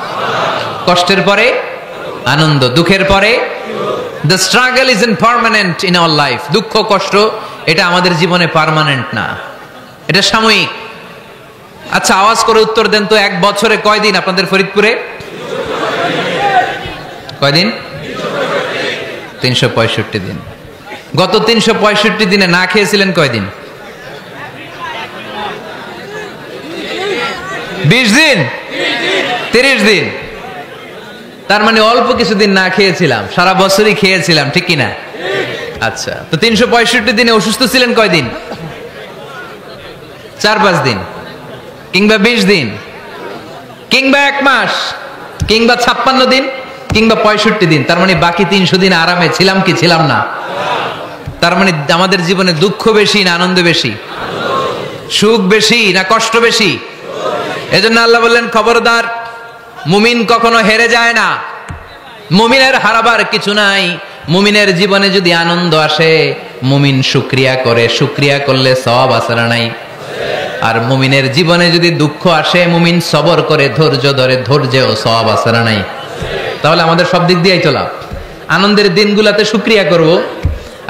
কষ্টের পরে আনন্দ, দুঃখের পরে। The struggle isn't permanent in our life. দুঃখ কষ্ট এটা আমাদের জীবনে পার্মানেন্ট না, এটা সাময়িক। আচ্ছা আওয়াজ করে উত্তর দেন তো, এক বছরে কয়দিন আপনাদের ফরিদপুরে? কয়দিন? 365 দিন। গত 365 দিনে না খেয়েছিলেন কয়দিন? 20 দিন, 30 দিন। তার মানে অল্প কিছুদিন না খেয়েছিলাম, সারা বছরই খেয়েছিলাম, ঠিক কিনা? আচ্ছা, তো 365 দিনে অসুস্থ ছিলেন কয়দিন? 4-5 দিন, কিংবা 20 দিন, কিংবা 1 মাস, কিংবা 56 দিন, কিংবা 65 দিন। তার মানে বাকি 300 দিন আরামে ছিলাম কি ছিলাম না? তার মানে আমাদের জীবনে দুঃখ বেশি না আনন্দ বেশি? সুখ বেশি না কষ্ট বেশি? এজন্য আল্লাহ বললেন খবরদার, মুমিন কখনো হেরে যায় না, মুমিনের হারাবার কিছু নাই। মুমিনের জীবনে যদি আনন্দ আসে মুমিন শুকরিয়া করে, শুকরিয়া করলে সওয়াব আছে না নাই? আর মুমিনের জীবনে যদি দুঃখ আসে মুমিন সবর করে, ধৈর্য ধরে, ধৈর্যেও সওয়াব আছে না নাই? তাহলে আমাদের সব দিক দিয়েই চলা, আনন্দের দিনগুলাতে শুকরিয়া করব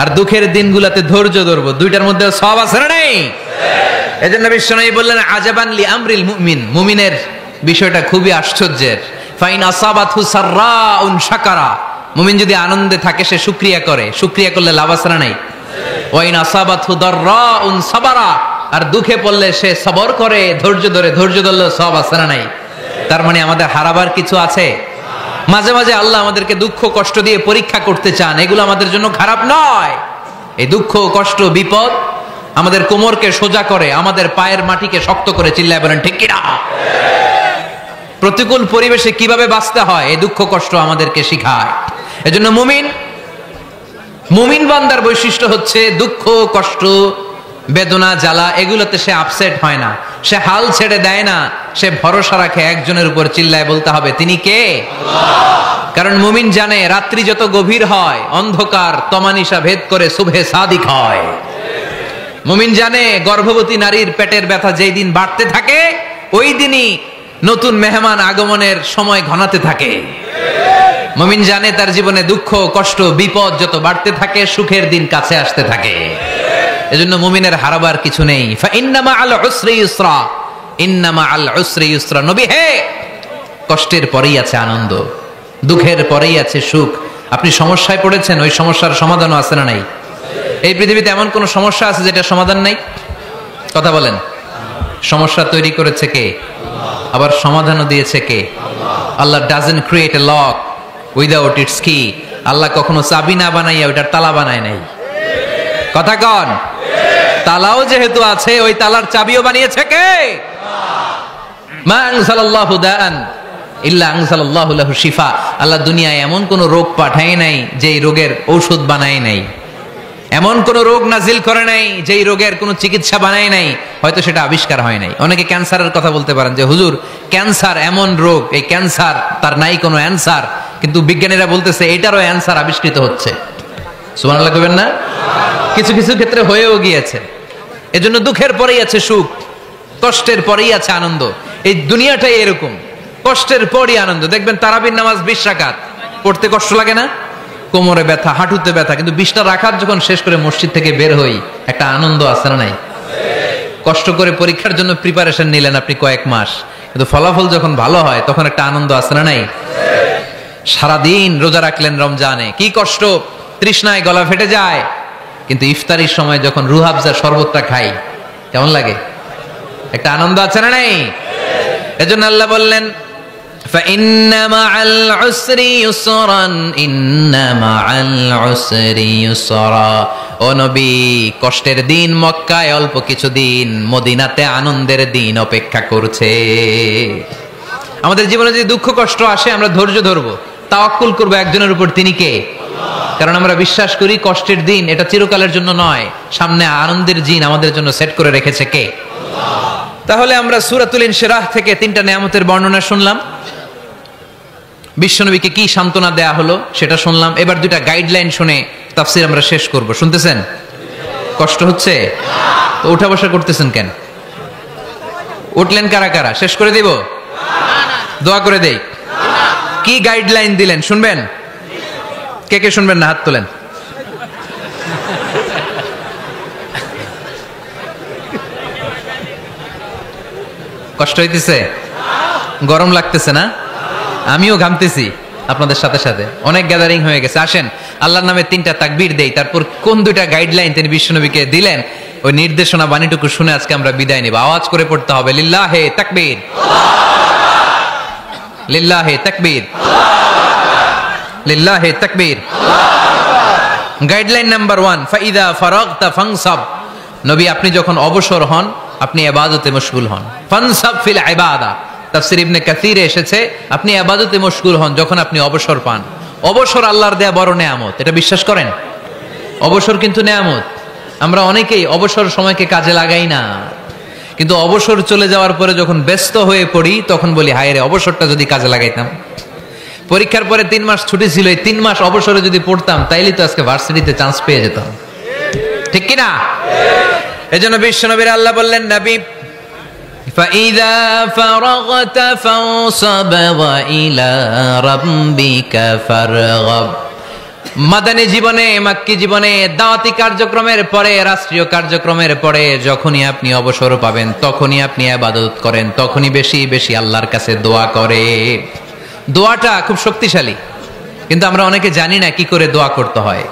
আর দুঃখের দিনগুলাতে ধৈর্য ধরবো, দুইটার মধ্যে সওয়াব আছে না নাই? এজন্য বিশ্বনবী বললেন আজাবান লি আমরিল মুমিন, মুমিনের বিষয়টা খুবই আশ্চর্যের। ফাইন আসাবাতহু সাররাউন শাকারা, মুমিন যদি আনন্দে থাকে সে শুকরিয়া করে, শুকরিয়া করলে লাভ আছে না নাই? ওয়াইন আসাবাতহু দাররাউন সাবারা, আর দুঃখে পড়লে সে সবর করে, ধৈর্য ধরে, ধৈর্য ধরলে সব আছে না নাই? তার মানে আমাদের হারাবার কিছু আছে। মাঝে মাঝে আল্লাহ আমাদেরকে দুঃখ কষ্ট দিয়ে পরীক্ষা করতে চান, এগুলো আমাদের জন্য খারাপ নয়। এই দুঃখ কষ্ট বিপদ আমাদের কোমরকে সোজা করে, আমাদের পায়ের মাটিকে শক্ত করে, চিল্লায় বলেন ঠিক কিনা? প্রতিকূল পরিবেশে কিভাবে বাঁচতে হয় এই দুঃখ কষ্ট আমাদেরকে শিখায়। এজন্য মুমিন বান্দার বৈশিষ্ট্য হচ্ছে দুঃখ কষ্ট বেদনা জ্বালা এগুলোতে সে আপসেট হয় না, সে হাল ছেড়ে দেয় না, সে ভরসা রাখে একজনের উপর, চিল্লায় বলতে হবে তিনি কে? আল্লাহ। কারণ মুমিন জানে রাত্রি যত গভীর হয় অন্ধকার তমানিসা ভেদ করে সুবহে সাদিক হয়। মুমিন জানে গর্ভবতী নারীর পেটের ব্যথা যেই দিন বাড়তে থাকে ওই দিনই নতুন মেহমান আগমনের সময় ঘনাতে থাকে। মুমিন জানে তার জীবনে দুঃখ কষ্ট বিপদ যত বাড়তে থাকে সুখের দিন কাছে আসতে থাকে। এজন্য মুমিনের হারাবার কিছু নেই। ফা ইন্না মাআল উসরি ইউসরা, ইন্না মাআল উসরি ইউসরা। নবী হে, কষ্টের পরেই আছে আনন্দ, দুঃখের পরেই আছে সুখ। আপনি সমস্যায় পড়েছেন, ওই সমস্যার সমাধানও আছে না নাই? এই পৃথিবীতে এমন কোন সমস্যা আছে যেটা সমাধান নাই? কথা বলেন। সমস্যা তৈরি করেছে কে? আবার সমাধানও দিয়েছে কে? Allah doesn't create a lock without its key. Allah কখনো চাবি না বানাইয়া ওইটার তালা বানায় নাই। কথা কন। তালাও যেহেতু আছে ওই তালার চাবিও বানিয়েছে কে? মা আনজালাল্লাহু দাআন ইল্লা আনজালাল্লাহু লাহু শিফা। আল্লাহ দুনিয়ায় এমন কোন রোগ পাঠায় নাই যেই রোগের ঔষধ বানায় নাই, এমন কোন রোগ নাজিল করে নাই যেই রোগের কোনো চিকিৎসা বানায় নাই, হয়তো সেটা আবিষ্কার হয় নাই। অনেকে ক্যান্সারের কথা বলতে পারেন যে হুজুর ক্যান্সার এমন রোগ, এই ক্যান্সার তার নাই কোনো অ্যানসার, কিন্তু বিজ্ঞানীরা বলতেছে এটারও অ্যানসার আবিষ্কৃত হচ্ছে। সুবহানাল্লাহ কইবেন না? কিছু কিছু ক্ষেত্রে হয়েও গিয়েছে। এজন্য দুঃখের পরেই আছে সুখ, কষ্টের পরেই আছে আনন্দ। এই দুনিয়াটাই এরকম, কষ্টের পরই আনন্দ। দেখবেন তারাবির নামাজ 20 রাকাত পড়তে কষ্ট লাগে না? কোমরে ব্যথা, হাঁটুতে ব্যথা, কিন্তু 20টা রাকাত যখন শেষ করে মসজিদ থেকে বের হই একটা আনন্দ আছে না নাই? কষ্ট করে পরীক্ষার জন্য প্রিপারেশন নিলেন আপনি কয়েক মাস, কিন্তু ফলাফল যখন ভালো হয় তখন একটা আনন্দ আছে না নাই? সারাদিন রোজা রাখলেন রমজানে, কি কষ্ট, তৃষ্ণায় গলা ফেটে যায়, কিন্তু ইফতারির সময় যখন রুহ আফজা শরবতটা খাই কেমন লাগে? একটা আনন্দ আছে না নাই? এজন্য আল্লাহ বললেন فإن مع العسر يسرا إن مع العسر يسرا। ও নবী, কষ্টের দিন মক্কায় অল্প কিছু দিন, মদিনাতে আনন্দের দিন অপেক্ষা করছে। আমাদের জীবনে যদি দুঃখ কষ্ট আসে আমরা ধৈর্য ধরবো, তাওয়াক্কুল করবো একজনের উপর, তিনি কে? কারণ আমরা বিশ্বাস করি কষ্টের দিন এটা চিরকালের জন্য নয়, সামনে আনন্দের দিন আমাদের জন্য সেট করে রেখেছে কে? তাহলে আমরা সূরাতুল ইনশিরাহ থেকে 3টা নিয়ামতের বর্ণনা শুনলাম, বিশ্বনবীকে কি সান্ত্বনা দেয়া হলো সেটা শুনলাম। এবার 2টা গাইডলাইন শুনে তাফসীর আমরা শেষ করব। শুনতেছেন? কষ্ট হচ্ছে তো উঠা বসা করতেছেন কেন? উঠলেন কারা কারা? শেষ করে দিব? দোয়া করে দেই। কি গাইডলাইন দিলেন শুনবেন? কে কে শুনবেন না হাত তোলেন। কষ্ট হইতেছে? গরম লাগতেছে না? আমিও ঘামতেছি আপনাদের সাথে সাথে, অনেক গ্যাদারিং হয়ে গেছে। আসেন আল্লাহর নামে 3টা তাকবীর দেই, তারপর কোন 2টা গাইডলাইন তিনি বিশ্বনবীকে দিলেন ওই নির্দেশনা বাণীটুকু শুনে আজকে আমরা বিদায় নিব। আওয়াজ করে পড়তে হবে লিল্লাহে তাকবীর, লিল্লাহে তাকবীর, লিল্লাহে তাকবীর। গাইডলাইন নাম্বার 1, ফাইদা ফারাগতা ফানসাব। নবী আপনি যখন অবসর হন আপনি ইবাদতে মশগুল হন। ফানসাব ফিল ইবাদা, তাফসীর ইবনে কাসিরে এসেছে আপনি ইবাদতে মশগুল হন যখন আপনি অবসর পান। অবসর আল্লাহর দেয়া বড় নেয়ামত, এটা বিশ্বাস করেন? অবসর কিন্তু নেয়ামত। আমরা অনেকেই অবসর সময়কে কাজে লাগাই না, কিন্তু অবসর চলে যাওয়ার পরে যখন ব্যস্ত হয়ে পড়ি তখন বলি হায় রে অবসরটা যদি কাজে লাগাইতাম। পরীক্ষার পরে 3 মাস ছুটি ছিল, এই 3 মাস অবসরে যদি পড়তাম তাইলে তো আজকে ভার্সিটিতে চান্স পেয়ে যেতাম, ঠিক কি না? এজন্য বিশ্বনবীর আল্লাহ বললেন নবী فَإِذَا فَرَغْتَ فَانصَبْ وَإِلَى رَبِّكَ فَارْغَب। মাদানী জীবনে, মাক্কি জীবনে, দাওয়াতি কার্যক্রমের পরে, রাষ্ট্রীয় কার্যক্রমের পরে যখনই আপনি অবসর পাবেন তখনই আপনি ইবাদত করেন, তখনই বেশি বেশি আল্লাহর কাছে দোয়া করে। দোয়াটা খুব শক্তিশালী, কিন্তু আমরা অনেকে জানি না কি করে দোয়া করতে হয়।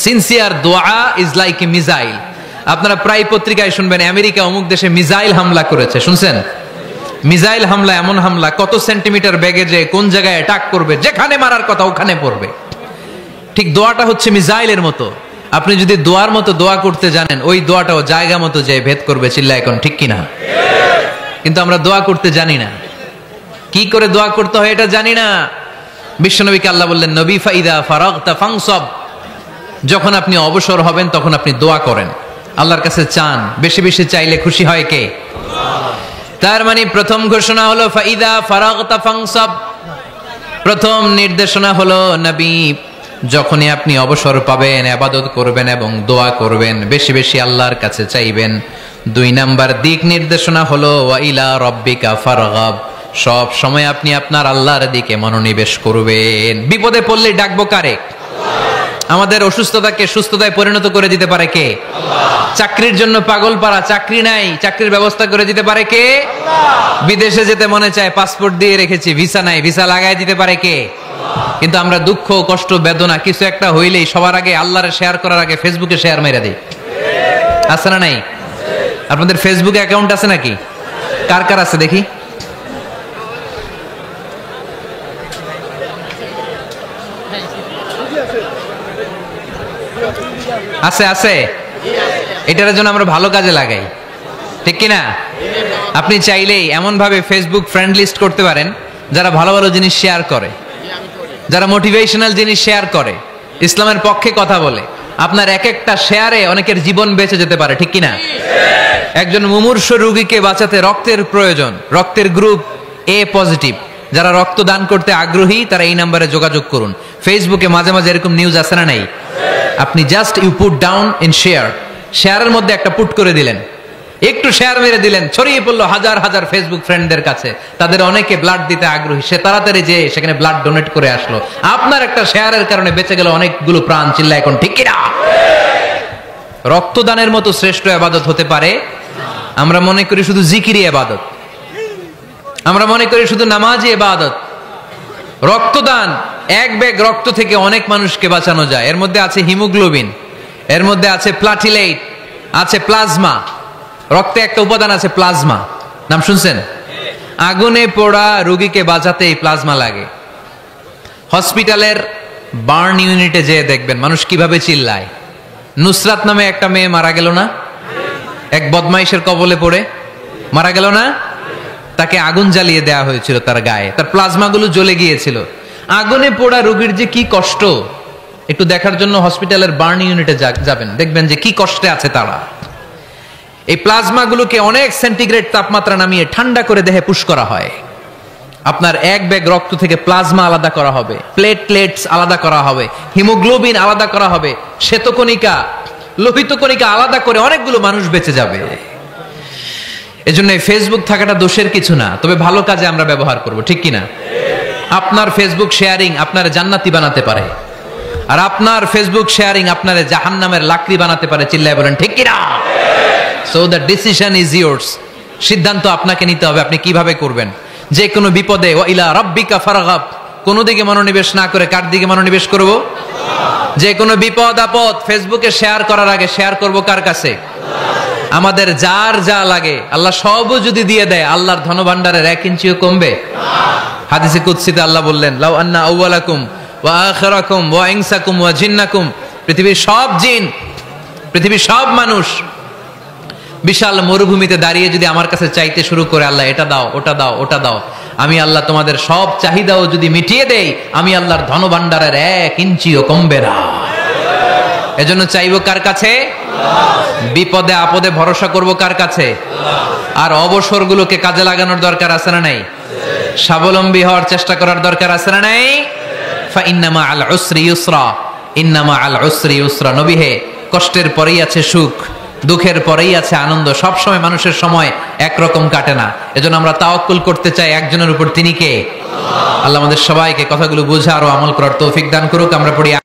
সিনসিয়ার দোয়া ইজ লাইক এ মিসাইল। আপনারা প্রায় পত্রিকায় শুনবেন আমেরিকা অমুক দেশে মিসাইল হামলা করেছে, শুনছেন? মিসাইল হামলা এমন হামলা কত সেন্টিমিটার বেগে যে কোন জায়গায় অ্যাটাক করবে, যেখানে মারার কথা ওখানে পড়বে। ঠিক দোয়াটা হচ্ছে মিসাইলের মতো। আপনি যদি দোয়ার মতো দোয়া করতে জানেন ওই দোয়াটাও জায়গা মতো যে ভেদ করবে, চিল্লা এখন ঠিক কিনা? কিন্তু আমরা দোয়া করতে জানি না, কি করে দোয়া করতে হয় এটা জানি না। বিশ্বনবীকে আল্লাহ বললেন নবী ফাইদা ফারাগতা ফানসাব, যখন আপনি অবসর হবেন তখন আপনি দোয়া করেন, আল্লাহর কাছে চান। বেশি বেশি চাইলে খুশি হয় কে? তার মানে প্রথম ঘোষণা হলো ফাইদা ফারাগতা ফানসাব। প্রথম নির্দেশনা হলো নবী যখনই আপনি অবসর পাবেন ইবাদত করবেন এবং দোয়া করবেন, বেশি বেশি আল্লাহর কাছে চাইবেন। 2 নাম্বার দিক নির্দেশনা হলো ওয়া ইলা রাব্বিকা ফারগাব, সব সময় আপনি আপনার আল্লাহর দিকে মনোনিবেশ করবেন। বিপদে পড়লে ডাকবো কারে? আমাদের অসুস্থতাকে সুস্থতায় পরিণত করে দিতে পারে কে? চাকরির জন্য পাগল পারা, চাকরি নাই, চাকরির ব্যবস্থা করে দিতে পারে কে? বিদেশে যেতে মনে চায়, পাসপোর্ট দিয়ে রেখেছি, ভিসা নাই, ভিসা লাগাই দিতে পারে কে? কিন্তু আমরা দুঃখ কষ্ট বেদনা কিছু একটা হইলেই সবার আগে আল্লাহরে শেয়ার করার আগে ফেসবুকে শেয়ার মেরে দিই, আছে না নাই? আপনাদের ফেসবুকে অ্যাকাউন্ট আছে নাকি? কার কার আছে দেখি? আছে আছে। এটার জন্য আমরা ভালো কাজে লাগাই, ঠিক কিনা? আপনি চাইলেই এমন ভাবে ফেসবুক ফ্রেন্ড লিস্ট করতে পারেন যারা ভালো ভালো জিনিস শেয়ার করে, যারা মোটিভেশনাল জিনিস শেয়ার করে, ইসলামের পক্ষে কথা বলে। আপনার এক একটা শেয়ারে অনেকের জীবন বেঁচে যেতে পারে, ঠিক কিনা? একজন মুমূর্ষ রোগীকে বাঁচাতে রক্তের প্রয়োজন, রক্তের গ্রুপ এ পজিটিভ, যারা রক্ত দান করতে আগ্রহী তারা এই নাম্বারে যোগাযোগ করুন। ফেসবুকে মাঝে মাঝে এরকম নিউজ আসে না নাই? আপনি just you put down in share, শেয়ারের মধ্যে একটা পুট করে দিলেন, একটু শেয়ার মেরে দিলেন, ছড়িয়ে পড়লো হাজার হাজার ফেসবুক ফ্রেন্ডদের কাছে। তাদের অনেকে ব্লাড দিতে আগ্রহী, সে তাড়াতাড়ি যে সেখানে ব্লাড ডোনেট করে আসলো। আপনার একটা শেয়ারের কারণে বেঁচে গেল অনেকগুলো প্রাণ। চিল্লা এখন ঠিক কিনা? রক্তদানের মতো শ্রেষ্ঠ ইবাদত হতে পারে? আমরা মনে করি শুধু জিকিরি ইবাদত, আমরা মনে করি শুধু নামাজি ইবাদত। রক্তদান, এক ব্যাগ রক্ত থেকে অনেক মানুষকে বাঁচানো যায়। এর মধ্যে আছে হিমোগ্লোবিন, এর মধ্যে আছে প্লাটিলেট, আছে প্লাজমা। রক্তে একটা উপাদান আছে প্লাজমা, নাম শুনছেন? আগুনে পোড়া রোগীকে বাঁচাতে এই প্লাজমা লাগে। হসপিটালের বার্ন ইউনিটে যেয়ে দেখবেন মানুষ কিভাবে চিল্লায়। নুসরাত নামে একটা মেয়ে মারা গেল না? এক বদমাইশের কবলে পড়ে মারা গেল না? তাকে আগুন জ্বালিয়ে দেওয়া হয়েছিল তার গায়ে, তার প্লাজমা গুলো জ্বলে গিয়েছিল। আগুনে পোড়া রোগীর যে কি কষ্ট, একটু দেখার জন্য হসপিটালের বার্ন ইউনিটে যাবেন, দেখবেন যে কি কষ্টে আছে তারা। এই প্লাজমা গুলোকে অনেক সেন্টিগ্রেড তাপমাত্রা নামিয়ে ঠান্ডা করে দেহে পুশ করা হয়। আপনার এক ব্যাগ রক্ত থেকে প্লাজমা আলাদা করা হবে, প্লেটলেটস আলাদা করা হবে, হিমোগ্লোবিন আলাদা করা হবে, শ্বেতকণিকা, লোহিত কণিকা আলাদা করে অনেকগুলো মানুষ বেঁচে যাবে। এজন্য ফেসবুক থাকাটা দোষের কিছু না, তবে ভালো কাজে আমরা ব্যবহার করব, ঠিক কিনা? আপনার ফেসবুক শেয়ারিং আপনার জান্নাতি বানাতে পারে, আর আপনার ফেসবুক শেয়ারিং আপনার জাহান্নামের লাকড়ি বানাতে পারে। চিল্লায় বলেন ঠিক কিনা? So the decision is yours. সিদ্ধান্ত আপনাকে নিতে হবে, আপনি কিভাবে করবেন। যে কোনো বিপদে ওয়া ইলা রাব্বিকা ফারগাব, কোন দিকে মনোনিবেশ না করে কার দিকে মনোনিবেশ করব? যে কোনো বিপদ আপদ ফেসবুকে শেয়ার করার আগে শেয়ার করব কার কাছে? আমাদের যার যা লাগে আল্লাহ সবও যদি দিয়ে দেয়, আল্লাহর ধনভাণ্ডারের 1 ইঞ্চিও কমবে? হাদিসে কুদসিতে আল্লাহ বললেন, লাউ আন্না আউওয়ালাকুম ওয়া আখিরাকুম ওয়া ইনসাকুম ওয়া জিন্নাকুম, পৃথিবীর সব জিন, পৃথিবীর সব মানুষ বিশাল মরুভূমিতে দাঁড়িয়ে যদি আমার কাছে চাইতে শুরু করে, আল্লাহ এটা দাও, ওটা দাও, ওটা দাও, আমি আল্লাহ তোমাদের সব চাহিদাও যদি মিটিয়ে দেই, আমি আল্লাহর ধনভাণ্ডারের 1 ইঞ্চিও কমবে না। এজন্য চাইবো কার কাছে? বিপদে আপদে ভরসা করব কার কাছে? আর অবসরগুলোকে কাজে লাগানোর দরকার আছে না নাই? স্বাবলম্বী হওয়ার চেষ্টা করার দরকার আছে না নাই? ফা ইন্নামা আল উসরি ইউসরা, ইন্নামা আল উসরি ইউসরা। নবী হে, কষ্টের পরেই আছে সুখ, দুঃখের পরেই আছে আনন্দ। সব সময় মানুষের সময় একরকম কাটে না। এজন্য আমরা তাওয়াক্কুল করতে চাই একজনের উপর, তিনি কে? আল্লাহ আমাদের সবাইকে কথাগুলো বুঝে আরো আমল করার তৌফিক দান করুক। আমরা পড়ি